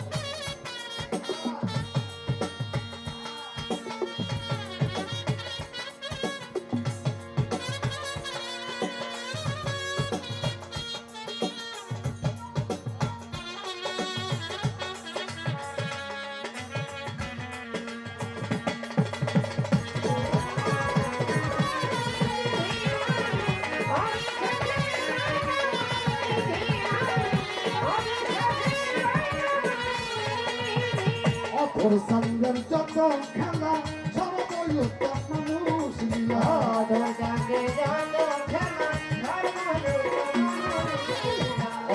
ওর সঙ্গের যত খেলা সর্বই উত্তম মানুষ লীলা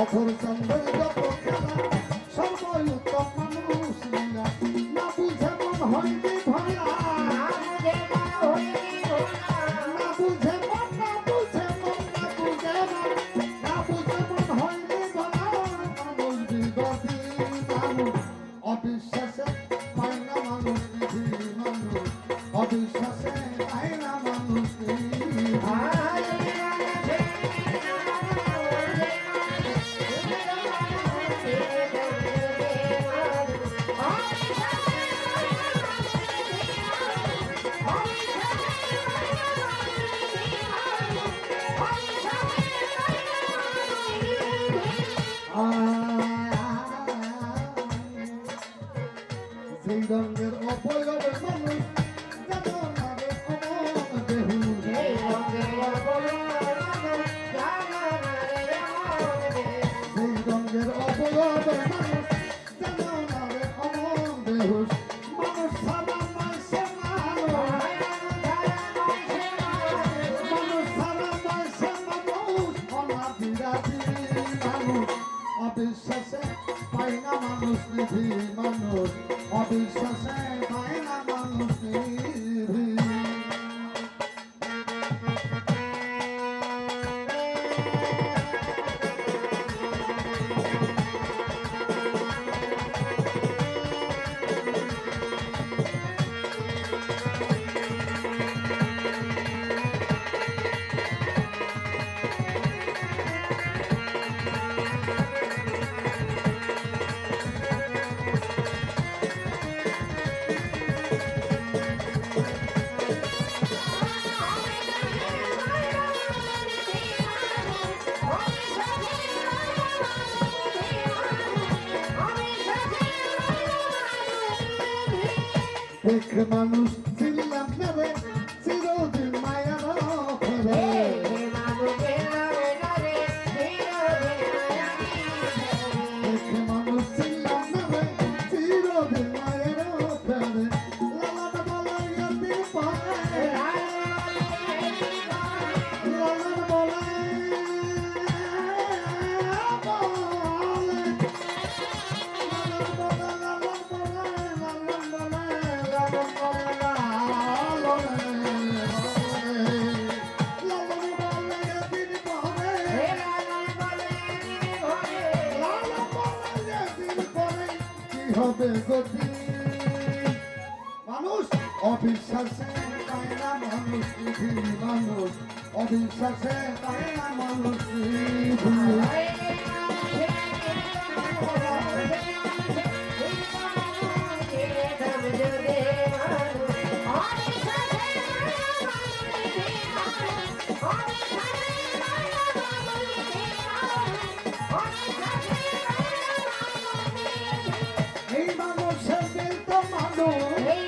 অথর সঙ্গের যত খেলা সর্বই উত্তম মানুষ লীলা না বুঝে মন হইনি ভোলা না বুঝে মন না বুঝে মন না বুঝে মন না বুঝে মন হইনি ভোলা মানুষ বিগতি মানুষ অবিশ্বাসে পায় না মানুষ নিধি মানুষ অবিশ্বাসে পায় না মানুষ নিধি সেই রঙের অপয়বে মানুষ যেন নারে অমন দেহু সেই রঙের অপয়বে মানুষ যেন নারে অমন দেহু মানুষ সারা মাসে মানুষ সারা মাসে মানুষ অনাবিরাধি মানুষ অবিশ্বাসে পায় না মানুষ নিধি মানুষ অবিশ্বাসে পায় না মানুষ নিধি দেখে মানুষ ছিলাম না রে চিরদিন মায়ার ফেরে দেখে মানুষ ছিলাম না রে চিরদিন মায়ের ফেরে লালাটা বলাইয়া দিন পারে লালাটা হবে গতি মানুষ অবিশ্বাসে পায় না মানুষ নিধি মানুষ অবিশ্বাসে পায় না মানুষ নিধি এই মানুষের দিল তো মানুষ এই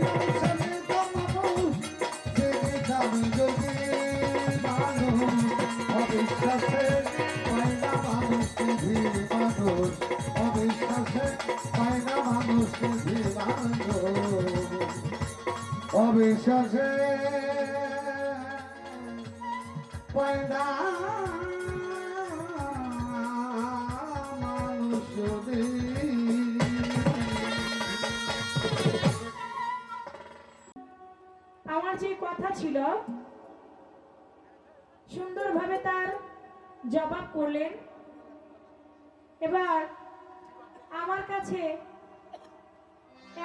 মানুষের দিল তো মানুষ জেগে যাবে যদি মানুষ অবিশ্বাসে পায় না মানুষ নিধি মানুষ অবিশ্বাসে পায় না মানুষ নিধি মানুষ অবিশ্বাসে পায় না মানুষ যদি আমার যে কথা ছিল সুন্দরভাবে তার জবাব করলেন। এবার আমার কাছে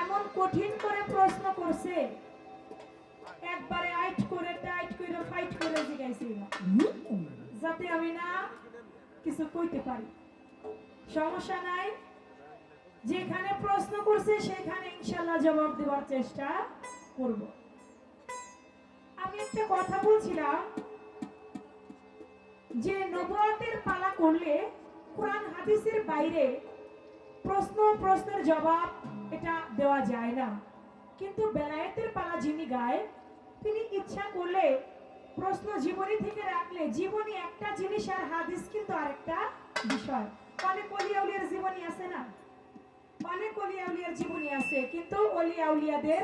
এমন কঠিন করে প্রশ্ন করছে, একবারে আইট করে টাইট করে ফাইট করে জিজ্ঞাসি যাতে আমি না কিছু কইতে পারি। সমস্যা নাই, যেখানে প্রশ্ন করছে সেখানে ইনশাআল্লাহ জবাব দেওয়ার চেষ্টা করব। আমি একটা কথা বলছিলাম যে নবুয়তের পালা করলে কোরআন হাদিসের বাইরে প্রশ্নের জবাব এটা দেওয়া যায় না, কিন্তু বেলায়েতের পালা যিনি গায় তিনি ইচ্ছা করলে প্রশ্ন জীবনী থেকে রাখলে জীবনী একটা জিনিস আর হাদিস কিন্তু আরেকটা বিষয়। অনেক ওলি আউলিয়ার জীবনী আছে না, অনেক ওলি আউলিয়ার জীবনী আছে, কিন্তু ওলি আউলিয়াদের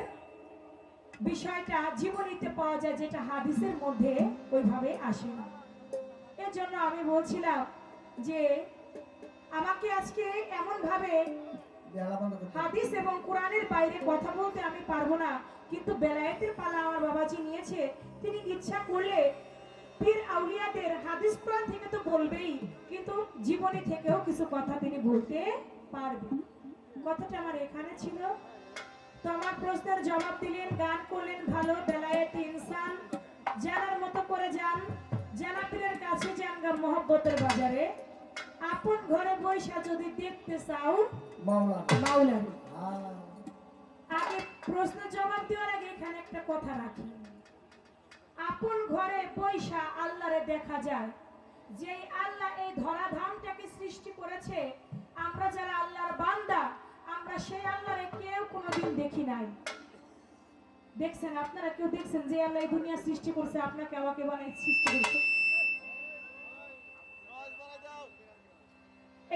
বিষয়টা জীবনীতে পাওয়া যায়, যেটা হাদিসের মধ্যে ওইভাবে আসে না। এর জন্য আমি বলছিলাম যে আমাকে আজকে এমন ভাবে হাদিস এবং কোরআনের বাইরে কথা বলতে আমি পারবো না, কিন্তু বেলায়েতের পালা আমার বাবাজি নিয়েছে। তিনি ইচ্ছা করলে পীর আউলিয়াদের হাদিস কোরআন থেকে তো বলবেই, কিন্তু জীবনী থেকেও কিছু কথা তিনি বলতে পারবেন। কথাটা আমার এখানে ছিল। তো আমার প্রশ্নের জবাব দিলেন, গান করলেন ভালো। বেলায়েত ইনসান জানার মতো করে যান, জানাতের কাছে যান গা মোহব্বতের বাজারে। আপন ঘরে বৈশা যদি দেখতে চাও মাওলারে। আগে প্রশ্ন জবাব দেওয়ার আগে এখানে একটা কথা রাখি। আপন ঘরে বৈশা আল্লাহরে দেখা যায়। যে আল্লাহ এই ধরাধামটাকে সৃষ্টি করেছে, আমরা যারা আল্লাহর বান্দা, আমরা সেই আল্লাহরে কেউ কোনোদিন দেখি নাই। দেখছেন আপনারা, কেউ দেখছেন যে আল্লাহ এই দুনিয়া সৃষ্টি করছে, আপনাকে আমাকে বানাই সৃষ্টি করছে?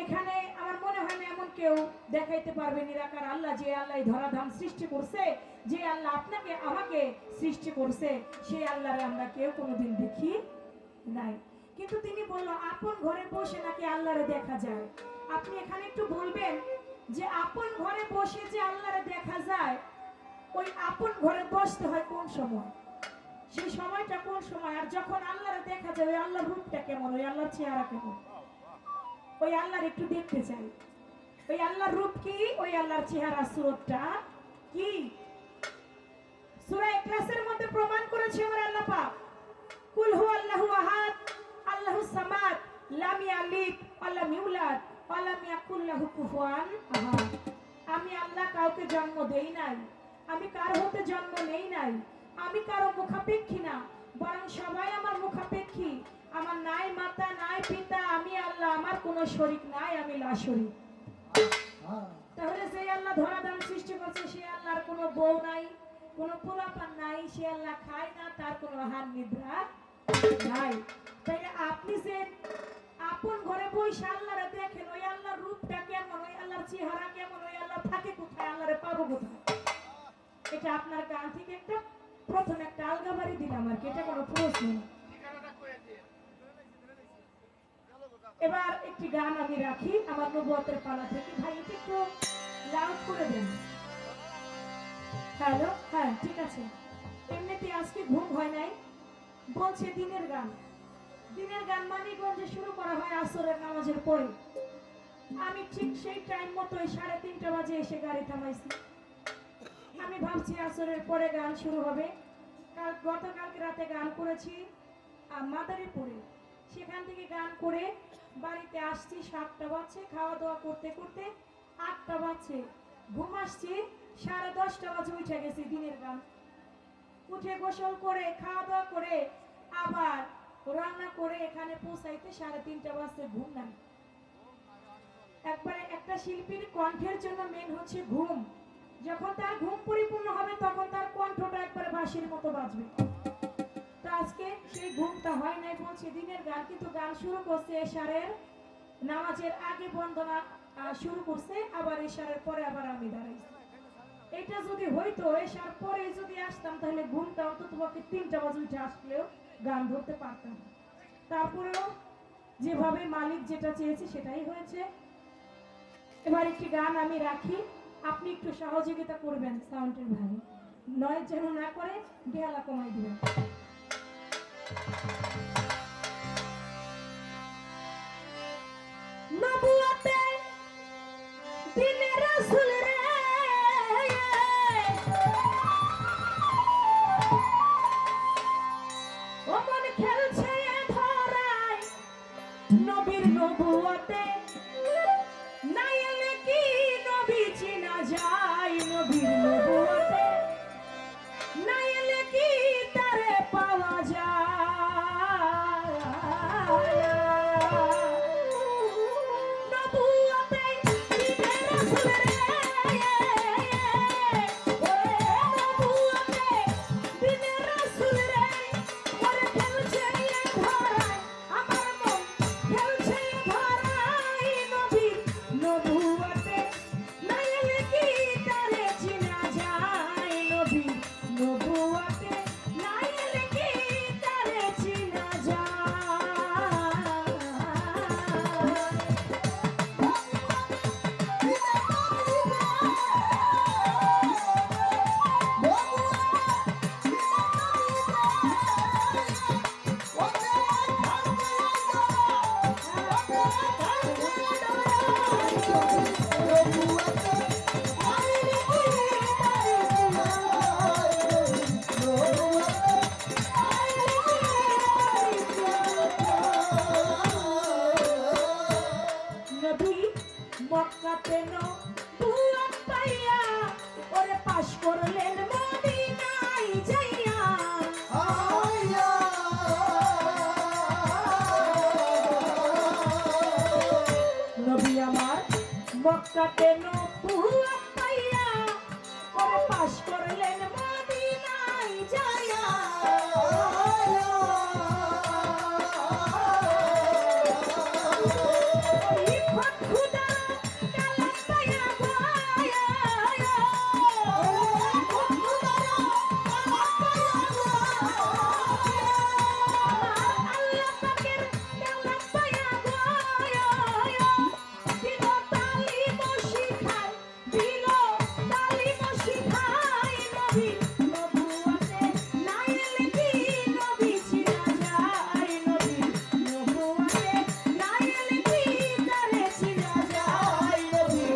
এখানে আমার মনে হয় না এমন কেউ দেখাইতে পারবে নিরাকার আল্লাহ, যে আল্লাহ এই ধরাধাম সৃষ্টি করছে, যে আল্লাহ আপনাকে আমাকে সৃষ্টি করছে, সেই আল্লাহরে আমরা কেউ কোনোদিন দেখি নাই। কিন্তু তিনি বলল আপন ঘরে বসে নাকি আল্লাহরে দেখা যায়। আপনি এখানে একটু বলবেন যে আপন ঘরে বসে যে আল্লাহরে দেখা যায়, ওই আপন ঘরে বসতে হয় কোন সময়, সেই সময়টা কোন সময়? আর যখন আল্লাহরে দেখা যায়, ওই আল্লাহর রূপটা কেমন, ওই আল্লাহর চেহারা কেমন, ওই আল্লাহর একটু দেখতে চাই। ওই আল্লাহর রূপ কি, ওই আল্লাহর চেহারা সুরতটা কি? সূরা ইখলাসের মধ্যে প্রমাণ করেছে আমার আল্লাহ পাক, কুল হুয়াল্লাহু আহাদ আল্লাহুস সামাদ লাম ইয়ালিদ ওয়া লাম ইউলাদ ওয়া লাম ইয়াকুল লাহু কুফুয়ান আহাদ। আমি আল্লাহ কাউকে জন্ম দেই নাই, আমি কারো হতে জন্ম নেই নাই, আমি কারো মুখাপেক্ষী না, বরং সবাই আমার মুখাপেক্ষী। আমার নাই মাতা নাই পিতা, আমি আল্লাহ, আমার কোনো শরীক নাই, আমি লা শরীক। তাহলে সেই আল্লাহ ধরাধাম সৃষ্টি করছে, সেই আল্লাহর কোনো বউ নাই, কোনো পোলাপান নাই, সে আল্লাহ খায় না, তার কোনো আহার নিদ্রা নাই। তাই আপনি যে আপন ঘরে বসে আল্লাহরে দেখেন, ওই আল্লাহর রূপটা কেমন, ওই আল্লাহর চেহারা কেমন, ওই আল্লাহ থাকে কোথায়, আল্লাহরে পাবো কোথায়? এটা আপনার গান থেকে একটা প্রথম একটা আলগাবাড়ি দিলাম আর কি, এটা কোনো প্রশ্ন না। এবার একটি গান আমি রাখি আমার নবুয়তের পালা থেকে। ভাই এটা একটু লাউড করে দেন। হ্যালো, হ্যাঁ ঠিক আছে। এমনিতে আজকে ঘুম হয় নাই, বলছে দিনের গান। দিনের গান মানিকগঞ্জে শুরু করা হয় আসরের নামাজের পরে। আমি ঠিক সেই টাইম মতো 3:30 বাজে এসে গাড়ি থামাইছি। আমি ভাবছি আসরের পরে গান শুরু হবে। গতকালকে রাতে গান করেছি মাদারীপুরে, সেখান থেকে গান করে বাড়িতে আসছি 7টা বাজছে, খাওয়া দাওয়া করতে করতে 8টা বাজছে, ঘুম আসছি 10:30 বাজে উঠে গেছি দিনের গান। উঠে গোসল করে খাওয়া দাওয়া করে আবার রান্না করে এখানে পৌঁছাইতে 3:30 বাজছে, ঘুম নাই। একবারে একটা শিল্পীর কণ্ঠের জন্য মেন হচ্ছে ঘুম। যখন তার ঘুম পরিপূর্ণ হবে তখন তার কণ্ঠটা একবারে বাঁশির মতো বাজবে। তো আজকে সেই ঘুমটা হয় নাই, বলছে দিনের গান, কিন্তু গান শুরু করছে এশারের নামাজের আগে, বন্দনা শুরু করছে, আবার এশারের পরে আবার আমি দাঁড়াইছি। এটা যদি হইতো এশার পরে যদি আসতাম, তাহলে ঘুমটা অন্তত 3টা বাজে উঠে আসলেও গান ধরতে পারতাম। তারপরেও যেভাবে মালিক যেটা চেয়েছে সেটাই হয়েছে। এবার একটি গান আমি রাখি, আপনি একটু সহযোগিতা করবেন সাউন্ডের ভাই, নয় যেন না করে বেহালা কমাই দিবেন। নবুয়তে দিনে রাসূল রে, ওমন খেলছে ধরায় নবীর নবুয়তে, না এলে কি নবী চিনা যায়, নবীর নবুয়তে না এলে কি তারে পাওয়া যায়। নবুয়তে দিনে রাসূল রে, নবুয়তে দিনে রাসূল রে, ওরে মক্কাতে নবুয়ত পাইয়া ওরে পাশ করলেন মদিনায় যাইয়া নবী আমার মক্কাতে নবুয়ত পাইয়া ওরে পাশ করলেন মদিনায় যাইয়া ইফত খুদা কালাম পাইয়া গায়া আল্লাহ পাকের কালাম পাইয়া গায়া দিল তালিম শিখায় দিল তালিম শিখায় নবী নবুয়তে নাইল কি নবী চিনা যায় নবী নবুয়তে নাইল কি তারে চিনা যায় নবী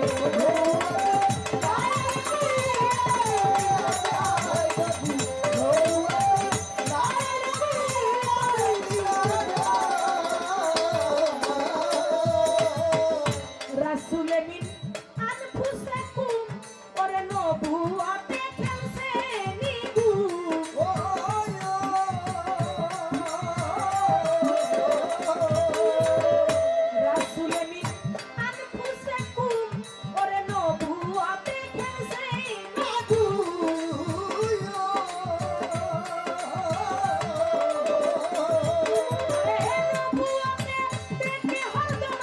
রাসূল মিন আনফুসাকুম ওরে নবুয়তে খেলছে নিগুম রাসূল মিন আনফুসাকুম ওরে নবুয়তে খেলছে নবুয়তে দেখে হরদম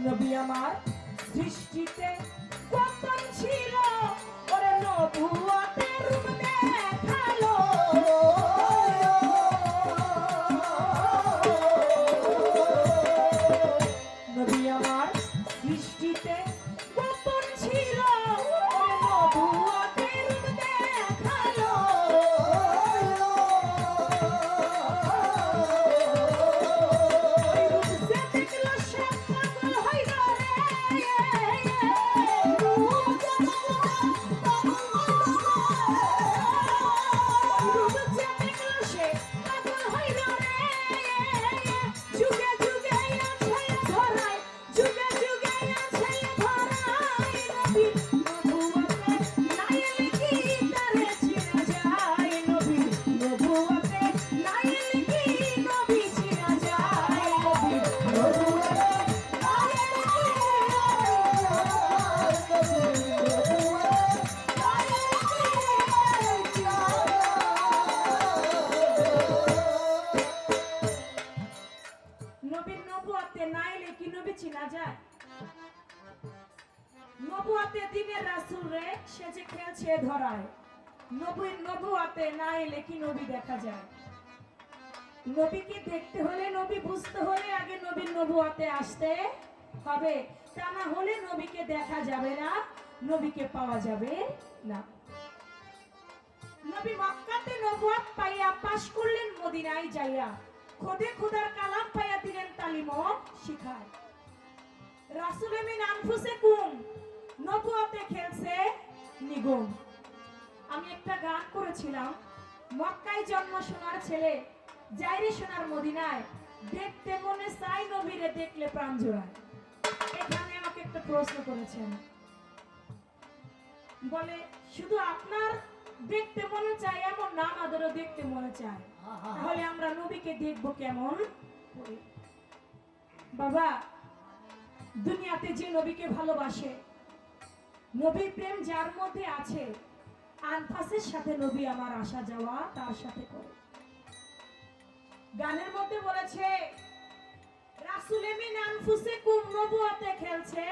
নবী আমার সৃষ্টিতে পতন ছিল ওরে নবুয়তে রূপ দেখালো নবী আমার সৃষ্টিতে পতন ছিল ওরে নবুয়তে রূপ দেখালো রূপ যে দেখলো সে পাগল হইল রূপ যে দেখলো সে পাগল হইল যুগে যুগে আছে ধরায় যুগে যুগে আছে ধরায় নবী নবুয়তে নাইল কি তারে চিনা যায় নবী নবুয়তে নাইল কি নবী চিনা যায় নবী নবুয়তে নবীর নবুয়তে নাইলে কি নবী চিনা যায় নবুয়তে দিনের রাসূল রে সে যে খেলছে ধরায় নবীর নবুয়তে নাইলে কি নবী দেখা যায় নবীকে দেখতে হলে নবী বুঝতে হলে আগে নবীর নবুয়তে আসতে হবে তা না হলে নবীকে দেখা যাবে না নবীকে পাওয়া যাবে না নবী মক্কাতে নবুয়ত পাইয়া পাশ করলেন মদিনায় যাইয়া খোদে খোদার কালাম পাইয়া দিলেন তালিম শিখায় রাসূল মিন আনফুসাকুম নবুয়তে খেলছে নিগুম আমি একটা গান করেছিলাম মক্কায় জন্ম সোনার ছেলে যাইরে সোনার মদিনায় দেখতে মনে চাই নবীরে দেখলে প্রাণ জোড়ায় এখানে আমাকে একটা প্রশ্ন করেছেন বলে শুধু আপনার দেখতে মনে চায় এমন না আমাদেরও দেখতে মনে চায় তাহলে আমরা নবীকে দেখবো কেমন করে? বাবা দুনিয়াতে যে নবীকে ভালোবাসে নবীর প্রেম যার মধ্যে আছে আনফাসের সাথে নবী আমার আসা যাওয়া তার সাথে করে গানের মধ্যে বলেছে রাসূল মিন আনফুসিকুম নবুয়তে খেলছে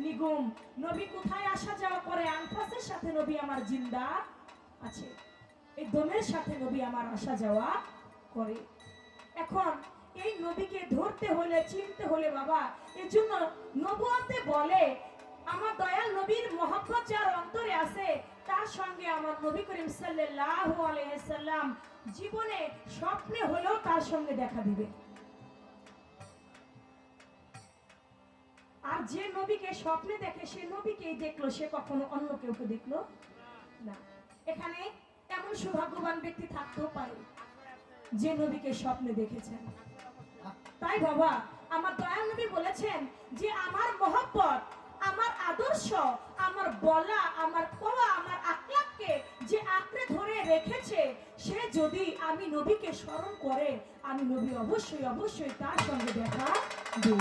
নিগুম নবী কোথায় আসা যাওয়া করে আনফাসের সাথে নবী আমার জিন্দা আছে। এই দমের সাথে নবী আমার আসা যাওয়া করে। এখন এই নবীকে ধরতে হলে, চিনতে হলে বাবা, এর জন্য নবুয়তে বলে আমার দয়াল নবীর মহব্বত যার অন্তরে আছে তার সঙ্গে আমার নবী করিম সাল্লাল্লাহু আলাইহি সাল্লাম জীবনে স্বপ্নে হলেও তার সঙ্গে দেখা দিবে। আর যে নবীকে স্বপ্নে দেখে সে নবীকেই দেখলো, সে কখনো অন্য কেউকে দেখলো না। এখানে এমন সৌভাগ্যবান ব্যক্তি থাকতেও পারে যে নবীকে স্বপ্নে দেখেছেন। তাই বাবা আমার দয়াল নবী বলেছেন যে আমার মহব্বত, আমার আদর্শ, আমার বলা, আমার কোয়া, আমার আকলাককে যে আঁকড়ে ধরে রেখেছে, সে যদি আমি নবীকে স্মরণ করে, আমি নবী অবশ্যই অবশ্যই তার সঙ্গে দেখা দেব।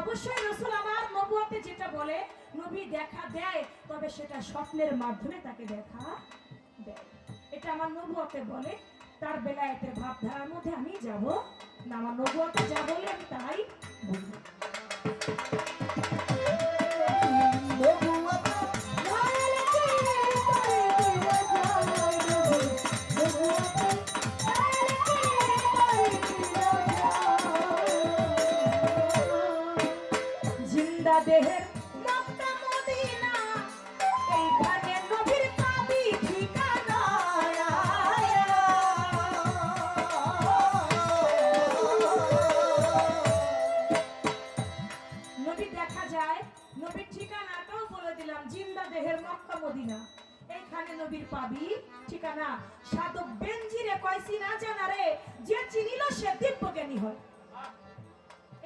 অবশ্যই রাসূল আমার নবুয়তে যেটা বলে নবী দেখা দেয়, তবে সেটা স্বপ্নের মাধ্যমে তাকে দেখা দেয়। এটা আমার নবুয়তে বলে। তার বেলায়েতের ভাবধারার মধ্যে আমি যাব না, আমার নবুয়তে যা বলে আমি তাই বলবো। জিন্দা দেহের মক্কা মদিনা, এইখানে নবীর পাবি ঠিকানা। নবী দেখা যায়, নবীর ঠিকানাটাও বলে দিলাম, জিন্দা দেহের মক্কা মদিনা, এইখানে নবীর পাবি ঠিকানা। সাধক বেনজিরে কইছি না জানা রে, যে চিনিল সে দিব্যজ্ঞানী হয়।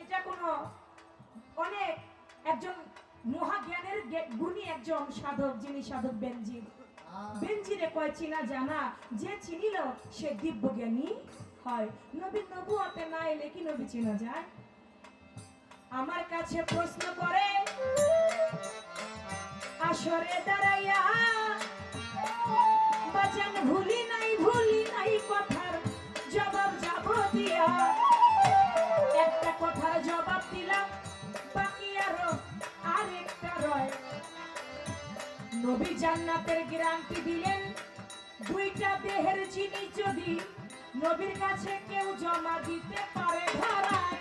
এটা কোনো অনেক একজন মহাজ্ঞানের গুণী একজন সাধক, যিনি সাধক বেনজির। বেনজিরে কয় চিনা জানা, যে চিনিল সে দিব্যজ্ঞানী হয়। নবীর নবুয়তে না এলে কি নবী চিনা যায়? আমার কাছে প্রশ্ন করে আসরে দাঁড়াইয়া, বাজান ভুলি নাই কথার জবাব যাব দিয়া। একটা কথার জবাব দিলাম, বাকি আরো আরেকটা রয়। নবী জান্নাতের গ্যারান্টি দিলেন, দুইটা দেহের জিনিস যদি নবীর কাছে কেউ জমা দিতে পারে ধরায়।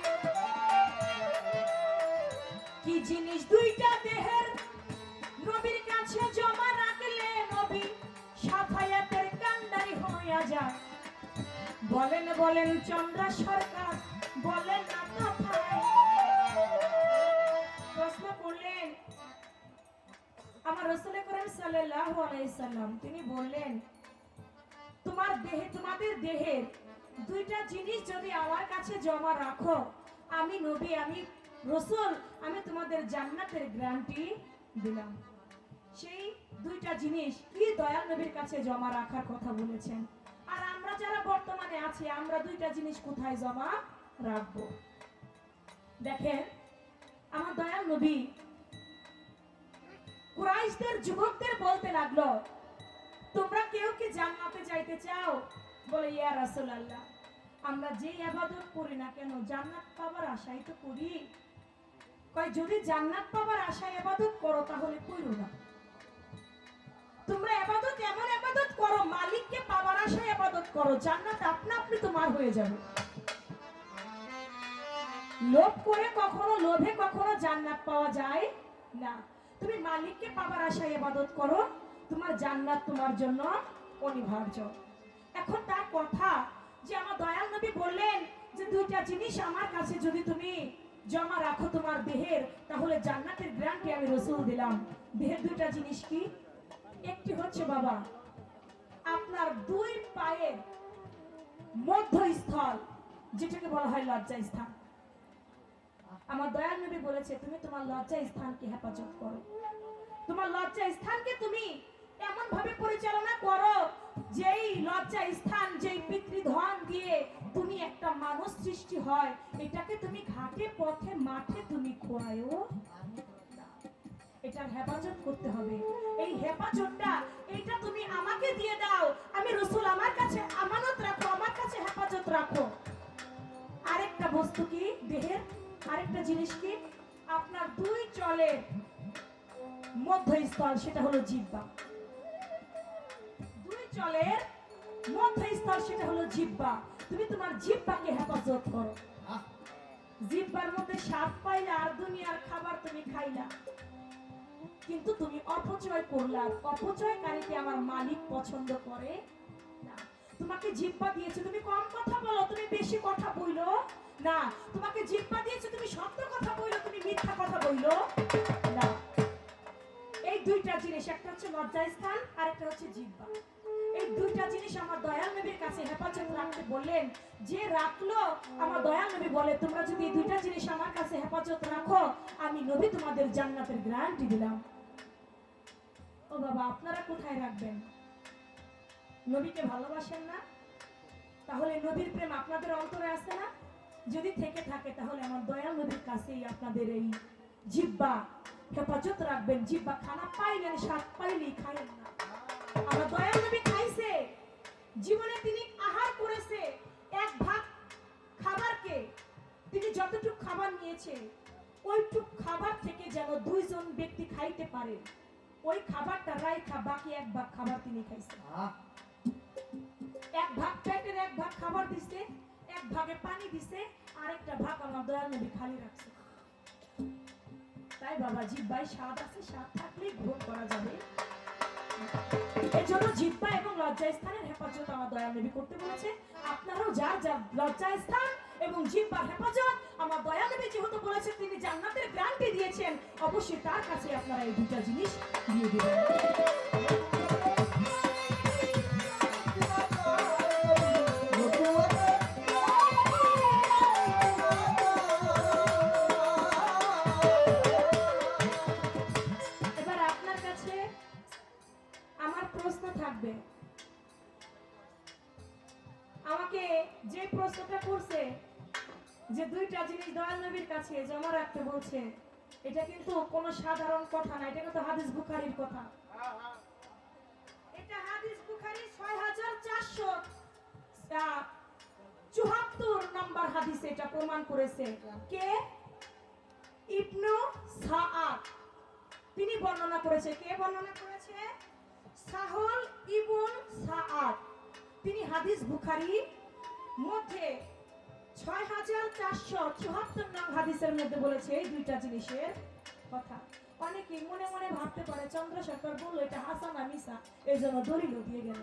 কি জিনিস দুইটা দেহের নবীর কাছে জমা রাখলে নবী সাফায়াতের কান্ডারি হইয়া যায়। বলেন চন্দ্রা সরকার, বলেন না কথায়। প্রশ্ন করলেন আমার রাসূল করিম সাল্লাল্লাহু আলাইহি সাল্লাম, তিনি বললেন তোমার দেহে, তোমাদের দেহের দুইটা জিনিস যদি আমার কাছে জমা রাখো, আমি নবী, আমি রাসূল, আমি তোমাদের জান্নাতের গ্যারান্টি দিলাম। সেই দুইটা জিনিস কি দয়াল নবীর কাছে জমা রাখার কথা বলেছেন। আর আমরা যারা বর্তমানে আছি, আমরা দুইটা জিনিস কোথায় জমা রাখবো? দেখেন আমার দয়াল নবী কুরাইশদের যুবকদের বলতে লাগলো, তোমরা কেউ কি জান্নাতে যাইতে চাও? বলে ইয়া রাসূলুল্লাহ, আমরা যে ইবাদত করি না কেন জান্নাত পাবার আশাই তো করি। কয় যদি জান্নাত পাবার আশায় ইবাদত করো তাহলে কইরো না। তোমরা ইবাদত এমন ইবাদত করো, মালিককে পাবার আশায় ইবাদত করো, জান্নাত আপনা আপনি তোমার হয়ে যাবে। লোভ করে কখনো, লোভে কখনো জান্নাত পাওয়া যায় না। তুমি মালিককে পাবার আশায় ইবাদত করো, তোমার জান্নাত তোমার জন্য অনিবার্য। এখন তার কথা যে আমার দয়াল নবী বললেন যে দুইটা জিনিস আমার কাছে যদি তুমি জমা রাখো তোমার দেহের, তাহলে জান্নাতের গ্যারান্টি আমি রাসূল দিলাম। দেহের দুইটা জিনিস কি? একটি হচ্ছে বাবা আপনার দুই পায়ের মধ্যস্থল, যেটাকে বলা হয় লজ্জা স্থান। আমার দয়াল নবী বলেছে তুমি তোমার লজ্জা স্থানকে হেফাজত করো, তোমার লজ্জা স্থানকে তুমি এমন ভাবে পরিচালনা করো যেই লজ্জা স্থান, যেই পিতৃধন দিয়ে তুমি একটা মানুষ সৃষ্টি হয়, এটাকে তুমি ঘাটে পথে মাঠে তুমি খোয়ায়ো। এটার হেফাজত করতে হবে। এই হেফাজতটা এইটা তুমি আমাকে দিয়ে দাও, আমি রাসূল আমার কাছে আমানত রাখো, আমার কাছে হেফাজত রাখো। আরেকটা বস্তু কি দেহের, আরেকটা জিনিস কি আপনার দুই চলের মধ্যস্থল, সেটা হলো জিহ্বা। অঞ্চলের মধ্যস্থল, সেটা হলো জিহ্বা। তুমি তোমার জিহ্বাকে হেফাজত করো। আহ, জিহ্বার মধ্যে স্বাদ পাইলা আর দুনিয়ার খাবার তুমি খাইলা, কিন্তু তুমি অপচয় করলা। অপচয়কারীকে আমার মালিক পছন্দ করে না। তোমাকে জিহ্বা দিয়েছে, তুমি কম কথা বলো, তুমি বেশি কথা বইলো না। তোমাকে জিহ্বা দিয়েছে, তুমি সত্য কথা বইলো, তুমি মিথ্যা কথা বইলো না। এই দুইটা জিনিস, একটা হচ্ছে লজ্জাস্থান আর একটা হচ্ছে জিহ্বা। এই দুইটা জিনিস আমার দয়াল নবীর কাছে হেফাজত রাখতে বললেন। যে রাখলো, আমার দয়াল নবী বলে তোমরা যদি এই দুইটা জিনিস আমার কাছে হেফাজত রাখো, আমি নবী তোমাদের জান্নাতের গ্যারান্টি দিলাম। ও বাবা, আপনারা কোথায় রাখবেন? নবীকে ভালোবাসেন না? তাহলে নবীর প্রেম আপনাদের অন্তরে আছে না? যদি থেকে থাকে তাহলে আমার দয়াল নবীর কাছেই আপনাদের এই জিহ্বা হেফাজত রাখবেন। জিহ্বা খানা পাইলেন, স্বাদ পাইলেই খাইলেন না। আমার দয়াল নবী খাইছে, জীবনে তিনি আহার করেছে এক ভাগ খাবারকে, তিনি যতটুকু খাবার নিয়েছে ওইটুক খাবার থেকে যেন দুইজন ব্যক্তি খাইতে পারে, ওই খাবারটা রাইখা বাকি এক ভাগ খাবার তিনি খাইছে। আহ, এক ভাগ পেটের এক ভাগ খাবার দিছে, এক ভাগে পানি দিছে, আরেকটা ভাগ আমার দয়াল নবী খালি রাখছে। তাই বাবা, জিহ্বায় স্বাদ আছে, স্বাদ থাকলেই গ্রহণ করা যাবে। এজন্য জিহ্বা এবং লজ্জাস্থানের হেফাজত আমার দয়াল নবী করতে বলেছে। আপনারাও যার যার লজ্জাস্থান এবং জিহ্বার হেফাজত আমার দয়াল নবী যেহেতু বলেছে, তিনি জান্নাতের গ্যারান্টি দিয়েছেন, অবশ্যই তার কাছে আপনারা এই দুটো জিনিস দিয়ে দিবেন। এবার আপনার কাছে আমার প্রশ্ন থাকবে। আমাকে যে প্রশ্নটা করছে যে দুইটা জিনিস দয়াল নবীর কাছে জমা রাখতে বলছে, এটা কিন্তু কোনো সাধারণ কথা না, এটা কিন্তু হাদিস বুখারীর কথা। এটা হাদিস বুখারী 6474 নম্বর হাদিসে এটা প্রমাণ করেছে। কে? ইবনু সাআদ তিনি বর্ণনা করেছে। কে বর্ণনা করেছে? সাহল ইবন সাআদ। তিনি হাদিস বুখারী মধ্যে 6474 নং হাদিসের মধ্যে বলেছে এই দুইটা জিনিসের কথা। অনেকে মনে মনে ভাবতে পারে চন্দ্র সরকার বললো এটা হাসান আর মিসা, এই জন্য দলিল দিয়ে গেল।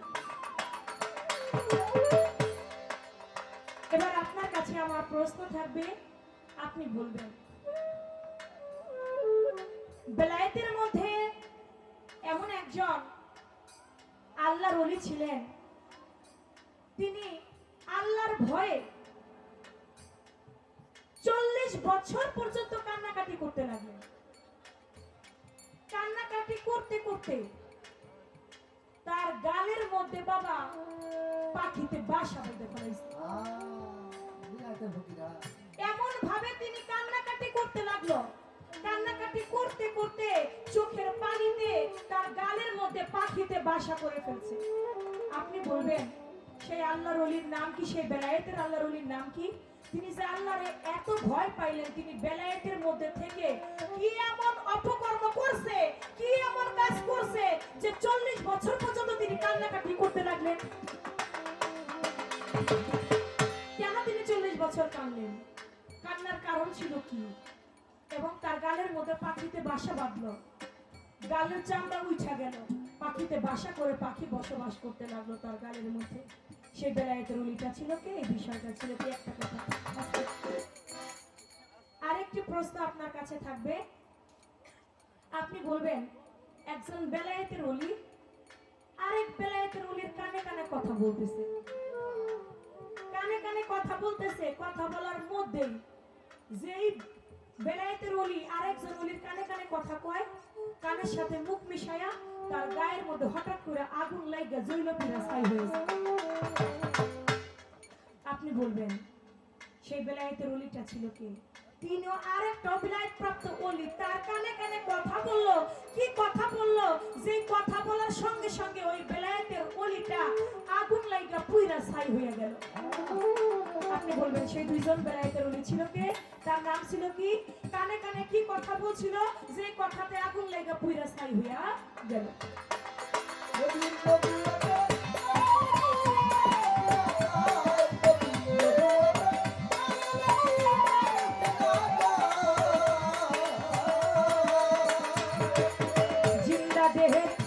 এবার আপনার কাছে আমার প্রশ্ন থাকবে, আপনি বলবেন বেলায়েতের মধ্যে এমন একজন আল্লাহর ওলি ছিলেন, তিনি আল্লাহর ভয়ে 40 বছর পর্যন্ত কান্নাকাটি করতে লাগলেন। কান্নাকাটি করতে করতে তার গালের মধ্যে বাবা পাখিতে বাসা বেঁধে ফেলেছে। এমন ভাবে তিনি কান্নাকাটি করতে লাগলো, কান্নাকাটি করতে করতে চোখের পানিতে তার গালের মধ্যে পাখিতে বাসা করে ফেলছে। আপনি বলবেন সেই আল্লাহর ওলির নাম কি? সেই বেলায়েতের আল্লাহর ওলির নাম কি? তিনি যে আল্লাহরে এত ভয় পাইলেন, তিনি বেলায়েতের মধ্যে থেকে কি এমন অপকর্ম করছে, কি এমন কাজ করছে যে 40 বছর পর্যন্ত তিনি কান্নাকাটি করতে লাগলেন। কেন তিনি 40 বছর কাঁদলেন? কান্নার কারণ ছিল কি? এবং তার গালের মধ্যে পাখিতে বাসা বাঁধলো, গালের চামড়া উঠা গেল, পাখিতে বাসা করে পাখি বসবাস করতে লাগলো তার গালের মধ্যে। সেই বেলায়েতের ওলিটা ছিল কে? এই বিষয়টা ছিল কি? একটা কথা। আরেকটি প্রশ্ন আপনার কাছে থাকবে, আপনি বলবেন একজন বেলায়েতের ওলি আরেক বেলায়েতের ওলির কানে কানে কথা বলতেছে, কানে কানে কথা বলতেছে, কথা বলার মধ্যেই যেই বেলায়েতের ওলি আরেকজন ওলির কানে কানে কথা কয়, কানের সাথে মুখ মিশায়া তার গায়ের মধ্যে হঠাৎ করে আগুন লাগা জ্বলে পুড়ে ছাই হয়ে যায়। আপনি বলবেন সেই বেলায়েতের ওলিটা ছিল কে? তিনিও আরেকটা বেলায়েত প্রাপ্ত ওলি, তার কানে কানে কথা বললো। কি কথা বললো? যে কথা বলার সঙ্গে সঙ্গে ওই বেলায়েতের ওলিটা আগুন লাগা পুড়ে ছাই হয়ে গেল। আপনি বলবেন সেই দুইজন বেলায়েতের ওলি ছিল কে? তার নাম ছিল কি? কানে কানে কি কথা বলছিল যে কথাতে আগুন লাগা পুড়ে ছাই হয়ে গেল? দেহের